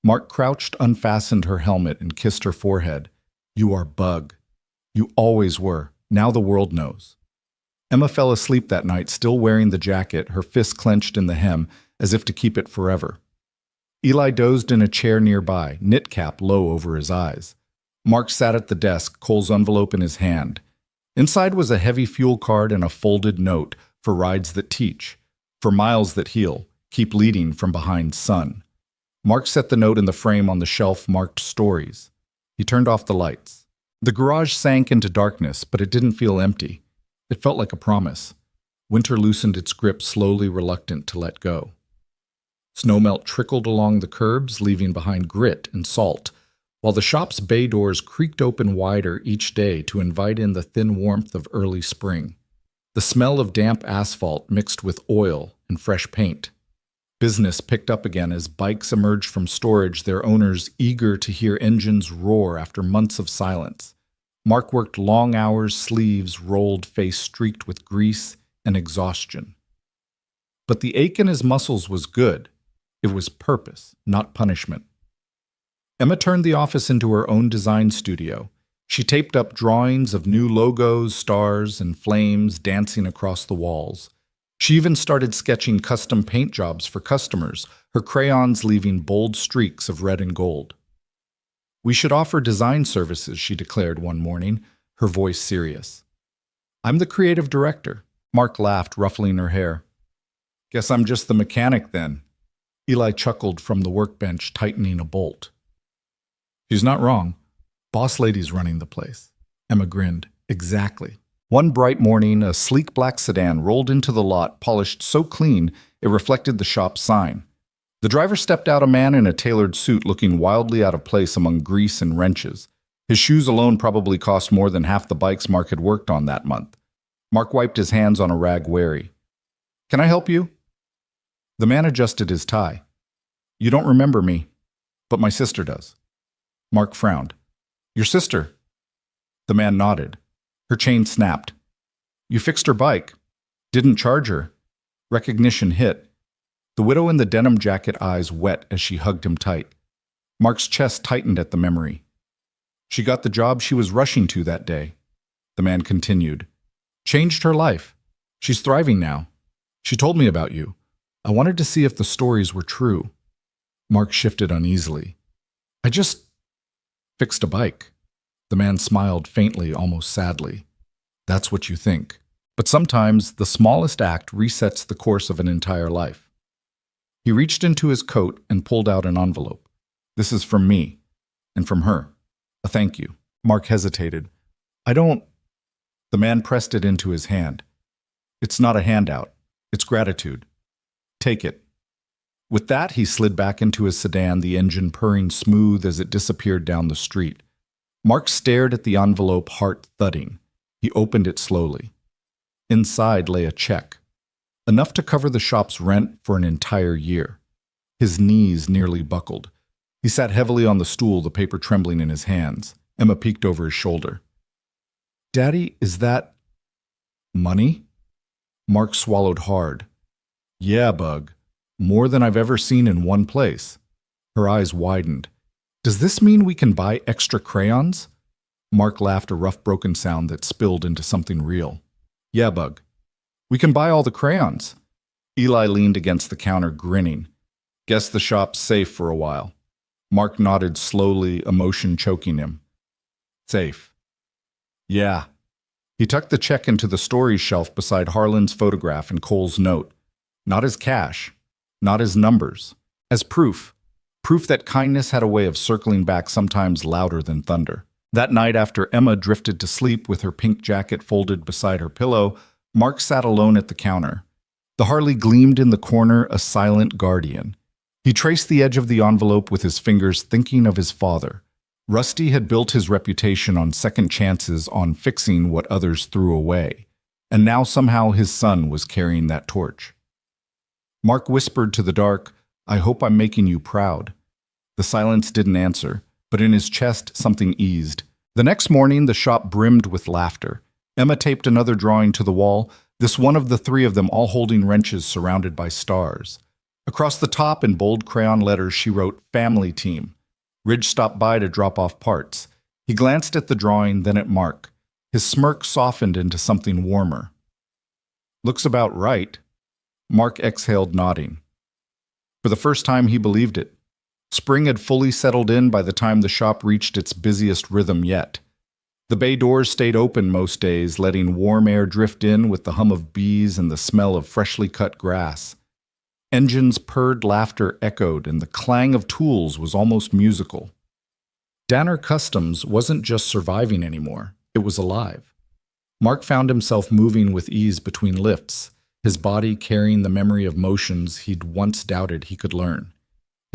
Mark crouched, unfastened her helmet, and kissed her forehead. "You are Bug. You always were. Now the world knows." Emma fell asleep that night, still wearing the jacket, her fist clenched in the hem, as if to keep it forever. Eli dozed in a chair nearby, knit cap low over his eyes. Mark sat at the desk, Cole's envelope in his hand. Inside was a heavy fuel card and a folded note for rides that teach, for miles that heal, keep leading from behind sun. Mark set the note in the frame on the shelf marked Stories. He turned off the lights. The garage sank into darkness, but it didn't feel empty. It felt like a promise. Winter loosened its grip, slowly reluctant to let go. Snowmelt trickled along the curbs, leaving behind grit and salt, while the shop's bay doors creaked open wider each day to invite in the thin warmth of early spring. The smell of damp asphalt mixed with oil and fresh paint. Business picked up again as bikes emerged from storage, their owners eager to hear engines roar after months of silence. Mark worked long hours, sleeves rolled, face streaked with grease and exhaustion. But the ache in his muscles was good. It was purpose, not punishment. Emma turned the office into her own design studio. She taped up drawings of new logos, stars, and flames dancing across the walls. She even started sketching custom paint jobs for customers, her crayons leaving bold streaks of red and gold. "We should offer design services," she declared one morning, her voice serious. "I'm the creative director." Mark laughed, ruffling her hair. "Guess I'm just the mechanic then." Eli chuckled from the workbench, tightening a bolt. "She's not wrong. Boss lady's running the place." Emma grinned. "Exactly." One bright morning, a sleek black sedan rolled into the lot, polished so clean it reflected the shop's sign. The driver stepped out, a man in a tailored suit looking wildly out of place among grease and wrenches. His shoes alone probably cost more than half the bikes Mark had worked on that month. Mark wiped his hands on a rag, wary. "Can I help you?" The man adjusted his tie. "You don't remember me, but my sister does." Mark frowned. "Your sister?" The man nodded. Her chain snapped. "You fixed her bike. Didn't charge her." Recognition hit. The widow in the denim jacket eyes wet as she hugged him tight. Mark's chest tightened at the memory. "She got the job she was rushing to that day." The man continued. "Changed her life. She's thriving now. She told me about you. I wanted to see if the stories were true." Mark shifted uneasily. "I just fixed a bike." The man smiled faintly, almost sadly. "That's what you think. But sometimes the smallest act resets the course of an entire life." He reached into his coat and pulled out an envelope. "This is from me, and from her. A thank you." Mark hesitated. "I don't—" The man pressed it into his hand. "It's not a handout. It's gratitude. Take it." With that, he slid back into his sedan, the engine purring smooth as it disappeared down the street. Mark stared at the envelope, heart thudding. He opened it slowly. Inside lay a check, enough to cover the shop's rent for an entire year. His knees nearly buckled. He sat heavily on the stool, the paper trembling in his hands. Emma peeked over his shoulder. "Daddy, is that money?" Mark swallowed hard. "Yeah, Bug. More than I've ever seen in one place." Her eyes widened. "Does this mean we can buy extra crayons?" Mark laughed, a rough, broken sound that spilled into something real. Yeah, Bug. We can buy all the crayons. Eli leaned against the counter, grinning. Guess the shop's safe for a while. Mark nodded slowly, emotion choking him. Safe. Yeah. He tucked the check into the storage shelf beside Harlan's photograph and Cole's note. Not as cash, not as numbers, as proof. Proof that kindness had a way of circling back, sometimes louder than thunder. That night, after Emma drifted to sleep with her pink jacket folded beside her pillow, Mark sat alone at the counter. The Harley gleamed in the corner, a silent guardian. He traced the edge of the envelope with his fingers, thinking of his father. Rusty had built his reputation on second chances, on fixing what others threw away. And now somehow his son was carrying that torch. Mark whispered to the dark, I hope I'm making you proud. The silence didn't answer, but in his chest something eased. The next morning the shop brimmed with laughter. Emma taped another drawing to the wall, this one of the three of them all holding wrenches surrounded by stars. Across the top in bold crayon letters she wrote, Family Team. Ridge stopped by to drop off parts. He glanced at the drawing, then at Mark. His smirk softened into something warmer. Looks about right. Mark exhaled, nodding. For the first time he believed it. Spring had fully settled in by the time the shop reached its busiest rhythm yet. The bay doors stayed open most days, letting warm air drift in with the hum of bees and the smell of freshly cut grass. Engines purred, laughter echoed, and the clang of tools was almost musical. Danner Customs wasn't just surviving anymore, it was alive. Mark found himself moving with ease between lifts, his body carrying the memory of motions he'd once doubted he could learn.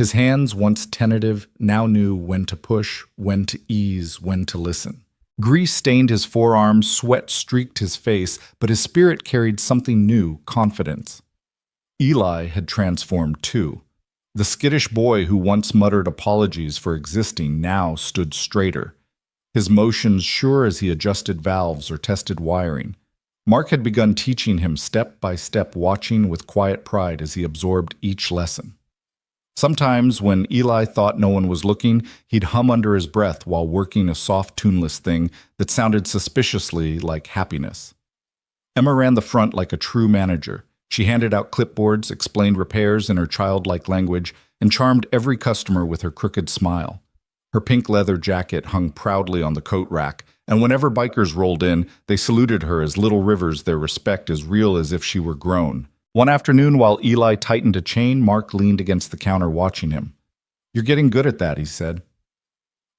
His hands, once tentative, now knew when to push, when to ease, when to listen. Grease stained his forearms, sweat streaked his face, but his spirit carried something new, confidence. Eli had transformed too. The skittish boy who once muttered apologies for existing now stood straighter, his motions sure as he adjusted valves or tested wiring. Mark had begun teaching him step by step, watching with quiet pride as he absorbed each lesson. Sometimes, when Eli thought no one was looking, he'd hum under his breath while working a soft, tuneless thing that sounded suspiciously like happiness. Emma ran the front like a true manager. She handed out clipboards, explained repairs in her childlike language, and charmed every customer with her crooked smile. Her pink leather jacket hung proudly on the coat rack, and whenever bikers rolled in, they saluted her as little rivers, their respect as real as if she were grown. One afternoon, while Eli tightened a chain, Mark leaned against the counter watching him. You're getting good at that, he said.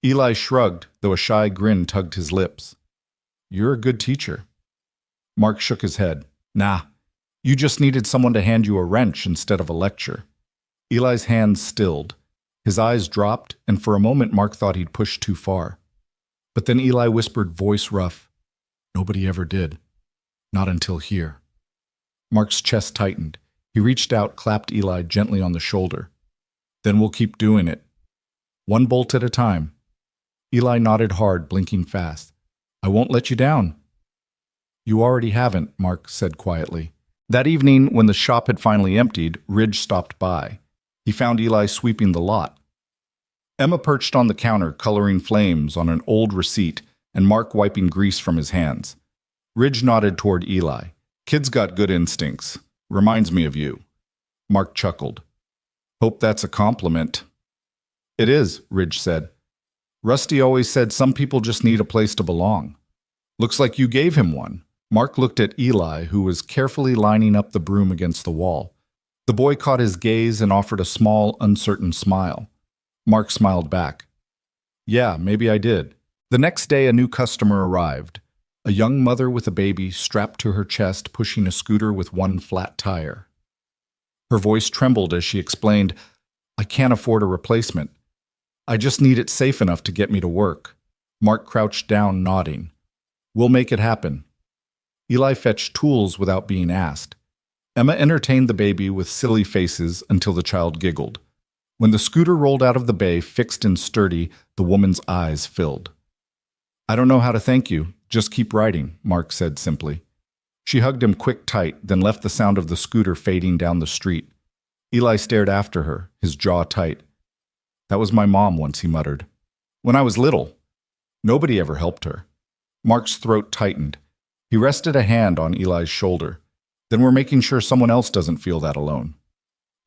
Eli shrugged, though a shy grin tugged his lips. You're a good teacher. Mark shook his head. Nah, you just needed someone to hand you a wrench instead of a lecture. Eli's hands stilled. His eyes dropped, and for a moment Mark thought he'd pushed too far. But then Eli whispered, voice rough, Nobody ever did. Not until here. Mark's chest tightened. He reached out, clapped Eli gently on the shoulder. Then we'll keep doing it. One bolt at a time. Eli nodded hard, blinking fast. I won't let you down. You already haven't, Mark said quietly. That evening, when the shop had finally emptied, Ridge stopped by. He found Eli sweeping the lot. Emma perched on the counter, coloring flames on an old receipt, and Mark wiping grease from his hands. Ridge nodded toward Eli. Kid's got good instincts. Reminds me of you. Mark chuckled. Hope that's a compliment. It is, Ridge said. Rusty always said some people just need a place to belong. Looks like you gave him one. Mark looked at Eli, who was carefully lining up the broom against the wall. The boy caught his gaze and offered a small, uncertain smile. Mark smiled back. Yeah, maybe I did. The next day, a new customer arrived. A young mother with a baby strapped to her chest, pushing a scooter with one flat tire. Her voice trembled as she explained, I can't afford a replacement. I just need it safe enough to get me to work. Mark crouched down, nodding. We'll make it happen. Eli fetched tools without being asked. Emma entertained the baby with silly faces until the child giggled. When the scooter rolled out of the bay, fixed and sturdy, the woman's eyes filled. I don't know how to thank you. Just keep riding, Mark said simply. She hugged him quick tight, then left the sound of the scooter fading down the street. Eli stared after her, his jaw tight. That was my mom once, he muttered. When I was little. Nobody ever helped her. Mark's throat tightened. He rested a hand on Eli's shoulder. Then we're making sure someone else doesn't feel that alone.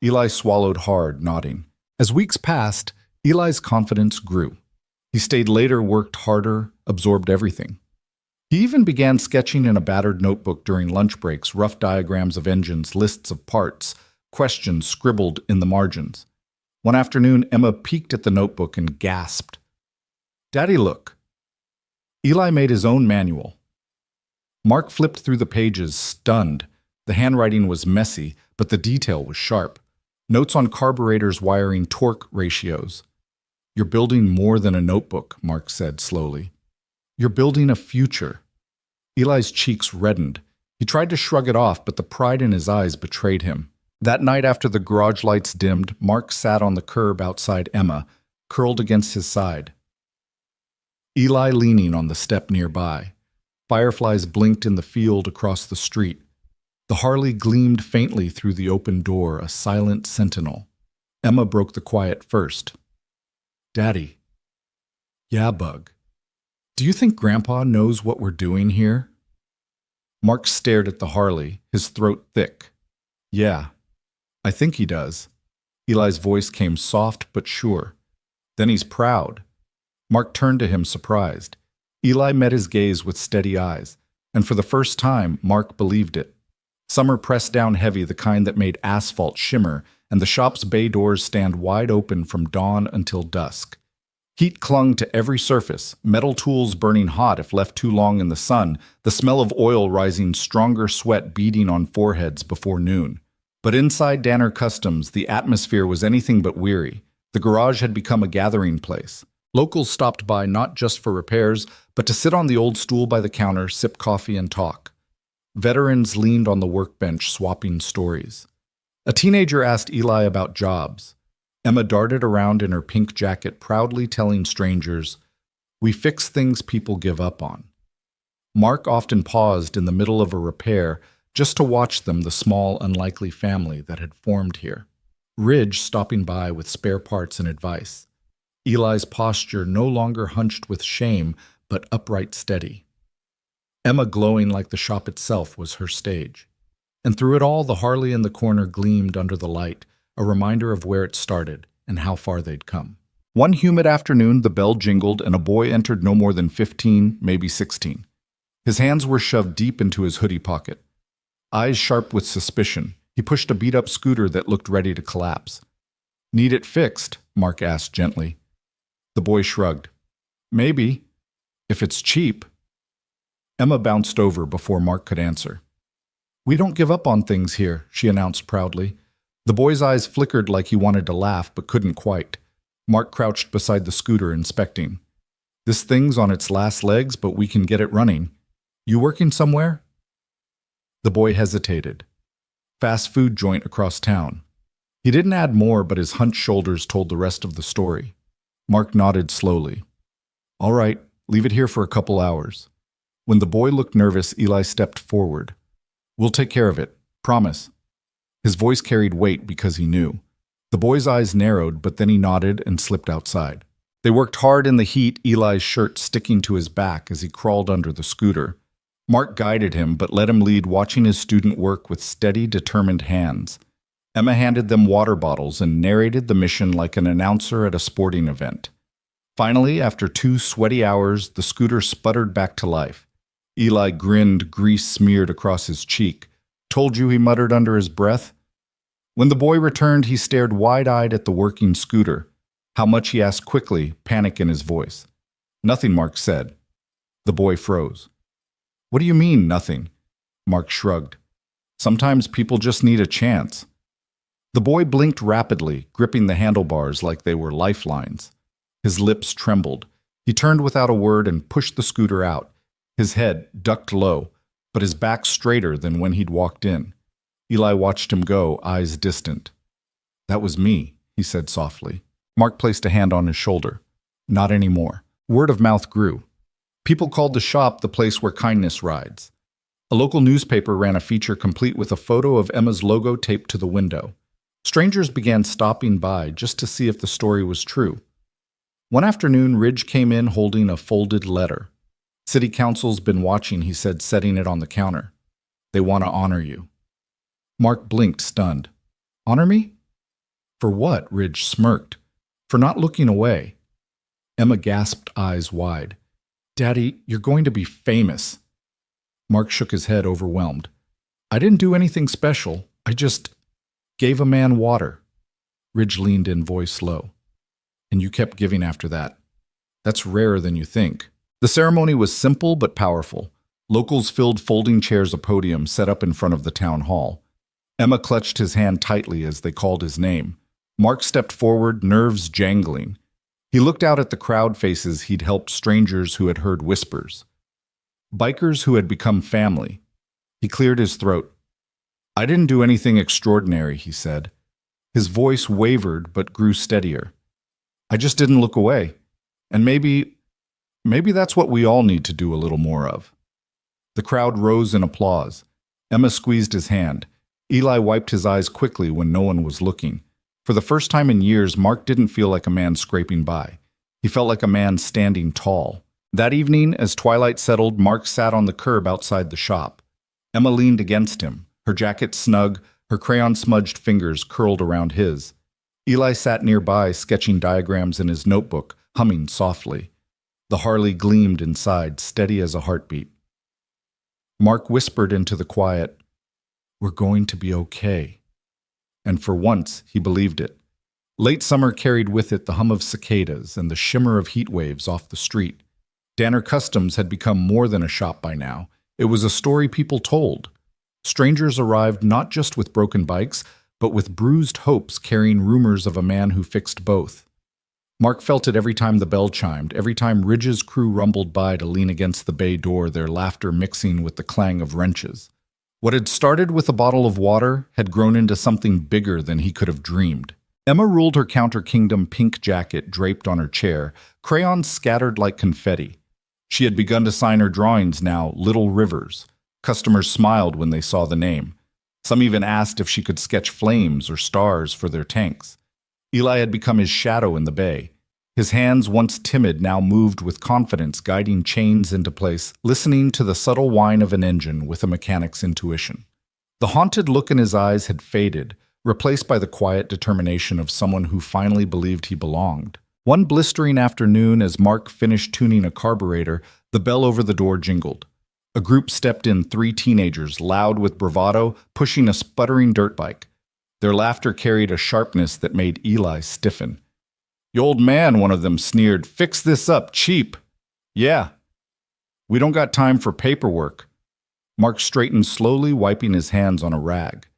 Eli swallowed hard, nodding. As weeks passed, Eli's confidence grew. He stayed later, worked harder, absorbed everything. He even began sketching in a battered notebook during lunch breaks, rough diagrams of engines, lists of parts, questions scribbled in the margins. One afternoon, Emma peeked at the notebook and gasped. "Daddy, look." Eli made his own manual. Mark flipped through the pages, stunned. The handwriting was messy, but the detail was sharp. Notes on carburetors, wiring, torque ratios. "You're building more than a notebook," Mark said slowly. "You're building a future." Eli's cheeks reddened. He tried to shrug it off, but the pride in his eyes betrayed him. That night after the garage lights dimmed, Mark sat on the curb outside Emma, curled against his side. Eli leaning on the step nearby. Fireflies blinked in the field across the street. The Harley gleamed faintly through the open door, a silent sentinel. Emma broke the quiet first. "Daddy." "Yeah, Bug. Do you think Grandpa knows what we're doing here?" Mark stared at the Harley, his throat thick. "Yeah, I think he does." Eli's voice came soft but sure. "Then he's proud." Mark turned to him, surprised. Eli met his gaze with steady eyes, and for the first time, Mark believed it. Summer pressed down heavy, the kind that made asphalt shimmer, and the shop's bay doors stand wide open from dawn until dusk. Heat clung to every surface, metal tools burning hot if left too long in the sun, the smell of oil rising, stronger sweat beading on foreheads before noon. But inside Danner Customs, the atmosphere was anything but weary. The garage had become a gathering place. Locals stopped by not just for repairs, but to sit on the old stool by the counter, sip coffee, and talk. Veterans leaned on the workbench, swapping stories. A teenager asked Eli about jobs. Emma darted around in her pink jacket, proudly telling strangers, "We fix things people give up on." Mark often paused in the middle of a repair just to watch them, the small, unlikely family that had formed here. Ridge stopping by with spare parts and advice. Eli's posture no longer hunched with shame, but upright steady. Emma glowing like the shop itself was her stage. And through it all, the Harley in the corner gleamed under the light, a reminder of where it started and how far they'd come. One humid afternoon, the bell jingled and a boy entered, no more than 15, maybe 16. His hands were shoved deep into his hoodie pocket. Eyes sharp with suspicion, he pushed a beat-up scooter that looked ready to collapse. "Need it fixed?" Mark asked gently. The boy shrugged. "Maybe, if it's cheap." Emma bounced over before Mark could answer. "We don't give up on things here," she announced proudly. The boy's eyes flickered like he wanted to laugh but couldn't quite. Mark crouched beside the scooter, inspecting. "This thing's on its last legs, but we can get it running. You working somewhere?" The boy hesitated. Fast food joint across town. He didn't add more, but his hunched shoulders told the rest of the story. Mark nodded slowly. "All right, leave it here for a couple hours." When the boy looked nervous, Eli stepped forward. "We'll take care of it, promise." His voice carried weight because he knew. The boy's eyes narrowed, but then he nodded and slipped outside. They worked hard in the heat, Eli's shirt sticking to his back as he crawled under the scooter. Mark guided him, but let him lead, watching his student work with steady, determined hands. Emma handed them water bottles and narrated the mission like an announcer at a sporting event. Finally, after 2 sweaty hours, the scooter sputtered back to life. Eli grinned, grease smeared across his cheek. "Told you," he muttered under his breath. When the boy returned, he stared wide-eyed at the working scooter. "How much?" he asked quickly, panic in his voice. "Nothing," Mark said. The boy froze. "What do you mean, nothing?" Mark shrugged. "Sometimes people just need a chance." The boy blinked rapidly, gripping the handlebars like they were lifelines. His lips trembled. He turned without a word and pushed the scooter out. His head ducked low, but his back straighter than when he'd walked in. Eli watched him go, eyes distant. "That was me," he said softly. Mark placed a hand on his shoulder. "Not anymore." Word of mouth grew. People called the shop the place where kindness rides. A local newspaper ran a feature complete with a photo of Emma's logo taped to the window. Strangers began stopping by just to see if the story was true. One afternoon, Ridge came in holding a folded letter. City Council's been watching, he said, setting it on the counter. They want to honor you. Mark blinked, stunned. Honor me? For what? Ridge smirked. For not looking away. Emma gasped, eyes wide. Daddy, you're going to be famous. Mark shook his head, overwhelmed. I didn't do anything special. I just gave a man water. Ridge leaned in, voice low. And you kept giving after that. That's rarer than you think. The ceremony was simple but powerful. Locals filled folding chairs a podium set up in front of the town hall. Emma clutched his hand tightly as they called his name. Mark stepped forward, nerves jangling. He looked out at the crowd faces he'd helped, strangers who had heard whispers. Bikers who had become family. He cleared his throat. I didn't do anything extraordinary, he said. His voice wavered but grew steadier. I just didn't look away. And maybe that's what we all need to do a little more of. The crowd rose in applause. Emma squeezed his hand. Eli wiped his eyes quickly when no one was looking. For the first time in years, Mark didn't feel like a man scraping by. He felt like a man standing tall. That evening, as twilight settled, Mark sat on the curb outside the shop. Emma leaned against him, her jacket snug, her crayon-smudged fingers curled around his. Eli sat nearby, sketching diagrams in his notebook, humming softly. The Harley gleamed inside, steady as a heartbeat. Mark whispered into the quiet, We're going to be okay. And for once, he believed it. Late summer carried with it the hum of cicadas and the shimmer of heat waves off the street. Danner Customs had become more than a shop by now. It was a story people told. Strangers arrived not just with broken bikes, but with bruised hopes carrying rumors of a man who fixed both. Mark felt it every time the bell chimed, every time Ridge's crew rumbled by to lean against the bay door, their laughter mixing with the clang of wrenches. What had started with a bottle of water had grown into something bigger than he could have dreamed. Emma ruled her Counter Kingdom pink jacket draped on her chair, crayons scattered like confetti. She had begun to sign her drawings now, Little Rivers. Customers smiled when they saw the name. Some even asked if she could sketch flames or stars for their tanks. Eli had become his shadow in the bay. His hands, once timid, now moved with confidence, guiding chains into place, listening to the subtle whine of an engine with a mechanic's intuition. The haunted look in his eyes had faded, replaced by the quiet determination of someone who finally believed he belonged. One blistering afternoon, as Mark finished tuning a carburetor, the bell over the door jingled. A group stepped in, 3 teenagers, loud with bravado, pushing a sputtering dirt bike. Their laughter carried a sharpness that made Eli stiffen. "You old man," one of them sneered, "fix this up, cheap." "Yeah. We don't got time for paperwork." Mark straightened slowly, wiping his hands on a rag.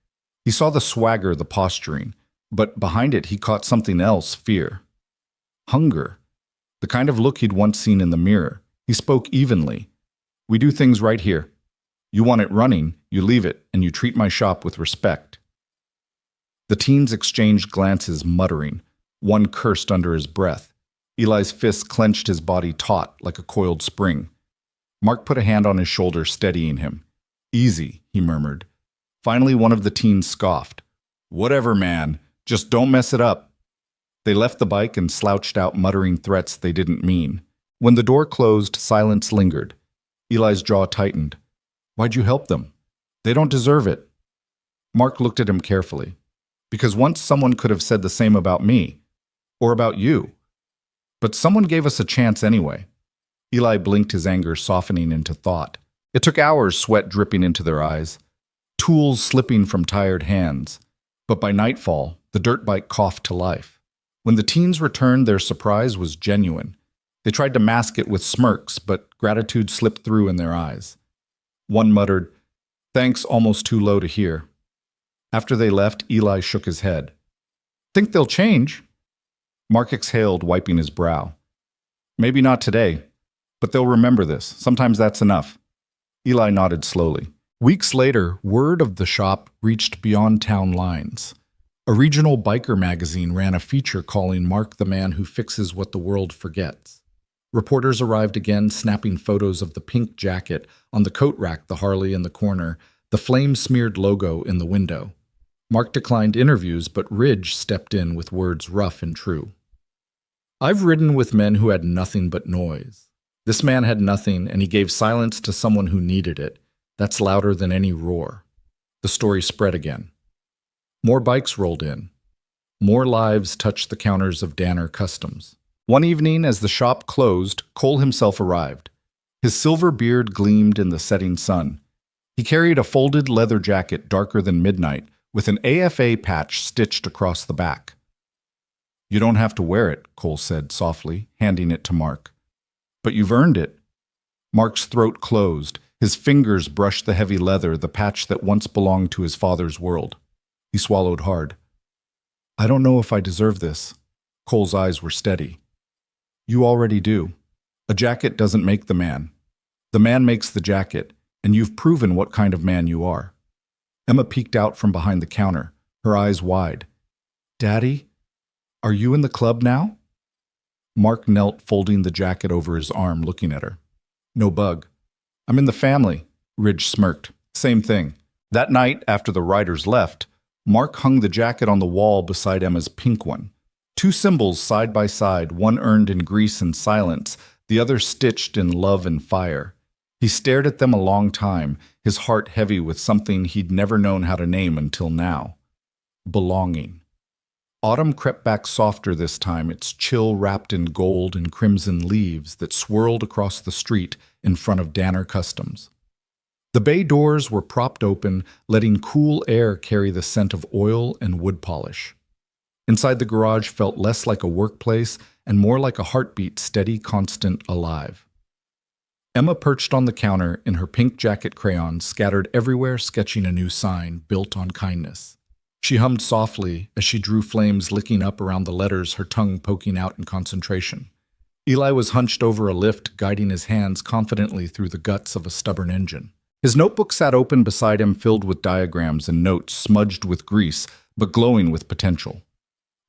He saw the swagger, the posturing, but behind it he caught something else, fear. Hunger. The kind of look he'd once seen in the mirror. He spoke evenly. "We do things right here. You want it running, you leave it, and you treat my shop with respect." The teens exchanged glances, muttering. One cursed under his breath. Eli's fist clenched, his body taut like a coiled spring. Mark put a hand on his shoulder, steadying him. "Easy," he murmured. Finally, one of the teens scoffed. "Whatever, man. Just don't mess it up." They left the bike and slouched out, muttering threats they didn't mean. When the door closed, silence lingered. Eli's jaw tightened. "Why'd you help them? They don't deserve it." Mark looked at him carefully. "Because once someone could have said the same about me. Or about you. But someone gave us a chance anyway." Eli blinked, his anger softening into thought. It took hours, sweat dripping into their eyes, tools slipping from tired hands. But by nightfall, the dirt bike coughed to life. When the teens returned, their surprise was genuine. They tried to mask it with smirks, but gratitude slipped through in their eyes. One muttered, "Thanks, almost too low to hear." After they left, Eli shook his head. "Think they'll change?" Mark exhaled, wiping his brow. "Maybe not today, but they'll remember this. Sometimes that's enough." Eli nodded slowly. Weeks later, word of the shop reached beyond town lines. A regional biker magazine ran a feature calling Mark the man who fixes what the world forgets. Reporters arrived again, snapping photos of the pink jacket, on the coat rack the Harley in the corner, the flame-smeared logo in the window. Mark declined interviews, but Ridge stepped in with words rough and true. I've ridden with men who had nothing but noise. This man had nothing, and he gave silence to someone who needed it. That's louder than any roar. The story spread again. More bikes rolled in. More lives touched the counters of Danner Customs. One evening, as the shop closed, Cole himself arrived. His silver beard gleamed in the setting sun. He carried a folded leather jacket darker than midnight, with an AFA patch stitched across the back. "You don't have to wear it," Cole said softly, handing it to Mark. "But you've earned it." Mark's throat closed. His fingers brushed the heavy leather, the patch that once belonged to his father's world. He swallowed hard. "I don't know if I deserve this." Cole's eyes were steady. "You already do. A jacket doesn't make the man. The man makes the jacket, and you've proven what kind of man you are." Emma peeked out from behind the counter, her eyes wide. "Daddy, are you in the club now?" Mark knelt, folding the jacket over his arm, looking at her. "No bug. I'm in the family," Ridge smirked. "Same thing." That night, after the riders left, Mark hung the jacket on the wall beside Emma's pink one. Two symbols side by side, one earned in grease and silence, the other stitched in love and fire. He stared at them a long time, his heart heavy with something he'd never known how to name until now. Belonging. Autumn crept back softer this time, its chill wrapped in gold and crimson leaves that swirled across the street in front of Danner Customs. The bay doors were propped open, letting cool air carry the scent of oil and wood polish. Inside the garage felt less like a workplace and more like a heartbeat, steady, constant, alive. Emma perched on the counter in her pink jacket crayons scattered everywhere, sketching a new sign, built on kindness. She hummed softly as she drew flames licking up around the letters, her tongue poking out in concentration. Eli was hunched over a lift, guiding his hands confidently through the guts of a stubborn engine. His notebook sat open beside him, filled with diagrams and notes smudged with grease, but glowing with potential.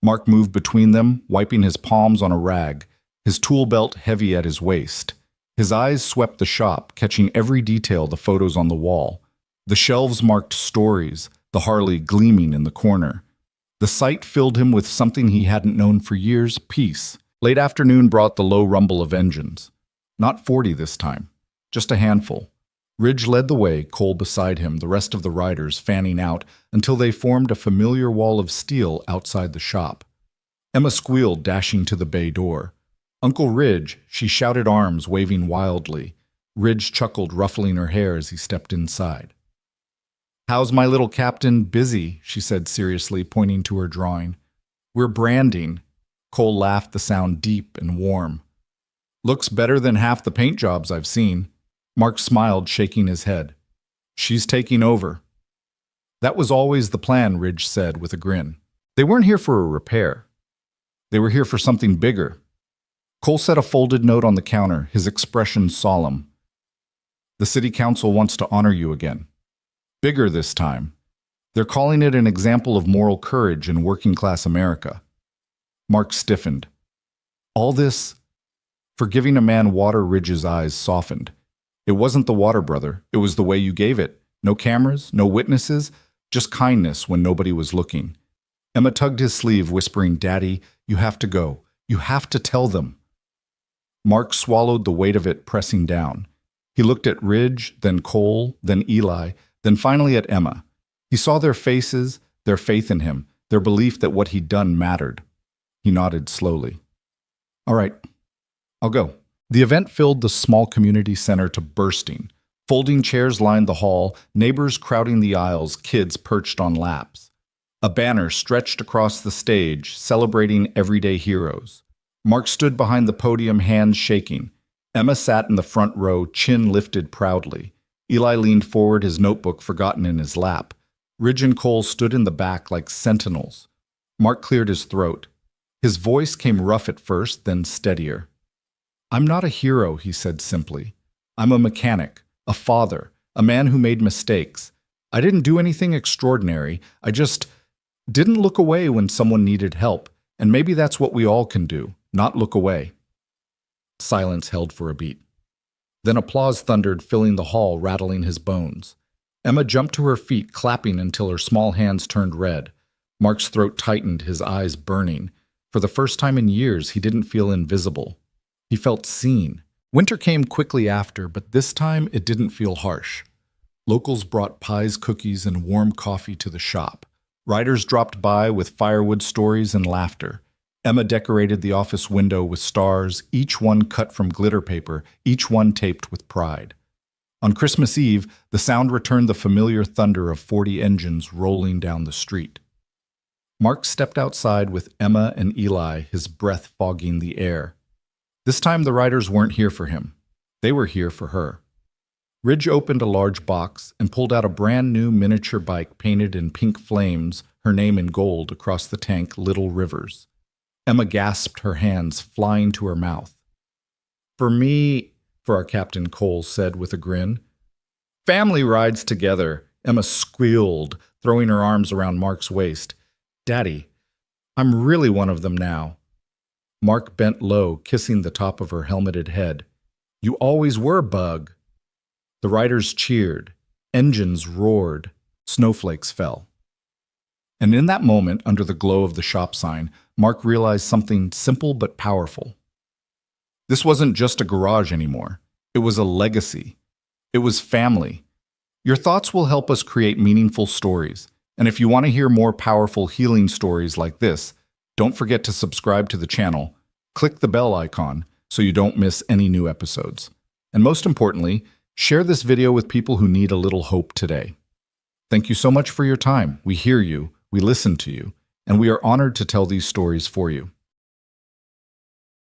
Mark moved between them, wiping his palms on a rag, his tool belt heavy at his waist. His eyes swept the shop, catching every detail, the photos on the wall. The shelves marked stories, the Harley gleaming in the corner. The sight filled him with something he hadn't known for years, peace. Late afternoon brought the low rumble of engines. Not 40 this time, just a handful. Ridge led the way, Cole beside him, the rest of the riders fanning out until they formed a familiar wall of steel outside the shop. Emma squealed, dashing to the bay door. "Uncle Ridge," she shouted, arms waving wildly. Ridge chuckled, ruffling her hair as he stepped inside. "How's my little captain? Busy," she said seriously, pointing to her drawing. "We're branding." Cole laughed, the sound deep and warm. "Looks better than half the paint jobs I've seen." Mark smiled, shaking his head. "She's taking over." "That was always the plan," Ridge said with a grin. They weren't here for a repair. They were here for something bigger. Cole set a folded note on the counter, his expression solemn. "The city council wants to honor you again. Bigger this time. They're calling it an example of moral courage in working-class America." Mark stiffened. "All this for giving a man water?" Ridge's eyes softened. "It wasn't the water, brother. It was the way you gave it. No cameras, no witnesses, just kindness when nobody was looking." Emma tugged his sleeve, whispering, "Daddy, you have to go. You have to tell them." Mark swallowed the weight of it, pressing down. He looked at Ridge, then Cole, then Eli, then finally at Emma. He saw their faces, their faith in him, their belief that what he'd done mattered. He nodded slowly. "All right, I'll go." The event filled the small community center to bursting. Folding chairs lined the hall, neighbors crowding the aisles, kids perched on laps. A banner stretched across the stage, celebrating everyday heroes. Mark stood behind the podium, hands shaking. Emma sat in the front row, chin lifted proudly. Eli leaned forward, his notebook forgotten in his lap. Ridge and Cole stood in the back like sentinels. Mark cleared his throat. His voice came rough at first, then steadier. "I'm not a hero," he said simply. "I'm a mechanic, a father, a man who made mistakes. I didn't do anything extraordinary. I just didn't look away when someone needed help, and maybe that's what we all can do, not look away." Silence held for a beat. Then applause thundered, filling the hall, rattling his bones. Emma jumped to her feet, clapping until her small hands turned red. Mark's throat tightened, his eyes burning. For the first time in years, he didn't feel invisible. He felt seen. Winter came quickly after, but this time it didn't feel harsh. Locals brought pies, cookies, and warm coffee to the shop. Riders dropped by with firewood stories and laughter. Emma decorated the office window with stars, each one cut from glitter paper, each one taped with pride. On Christmas Eve, the sound returned the familiar thunder of 40 engines rolling down the street. Mark stepped outside with Emma and Eli, his breath fogging the air. This time the riders weren't here for him. They were here for her. Ridge opened a large box and pulled out a brand new miniature bike painted in pink flames, her name in gold across the tank, Little Rivers. Emma gasped, her hands flying to her mouth. For me, for our Captain Cole said with a grin. Family rides together, Emma squealed, throwing her arms around Mark's waist. Daddy, I'm really one of them now. Mark bent low, kissing the top of her helmeted head. You always were, Bug. The riders cheered. Engines roared. Snowflakes fell. And in that moment, under the glow of the shop sign, Mark realized something simple but powerful. This wasn't just a garage anymore. It was a legacy. It was family. Your thoughts will help us create meaningful stories. And if you want to hear more powerful healing stories like this, don't forget to subscribe to the channel, click the bell icon so you don't miss any new episodes. And most importantly, share this video with people who need a little hope today. Thank you so much for your time. We hear you, we listen to you, and we are honored to tell these stories for you.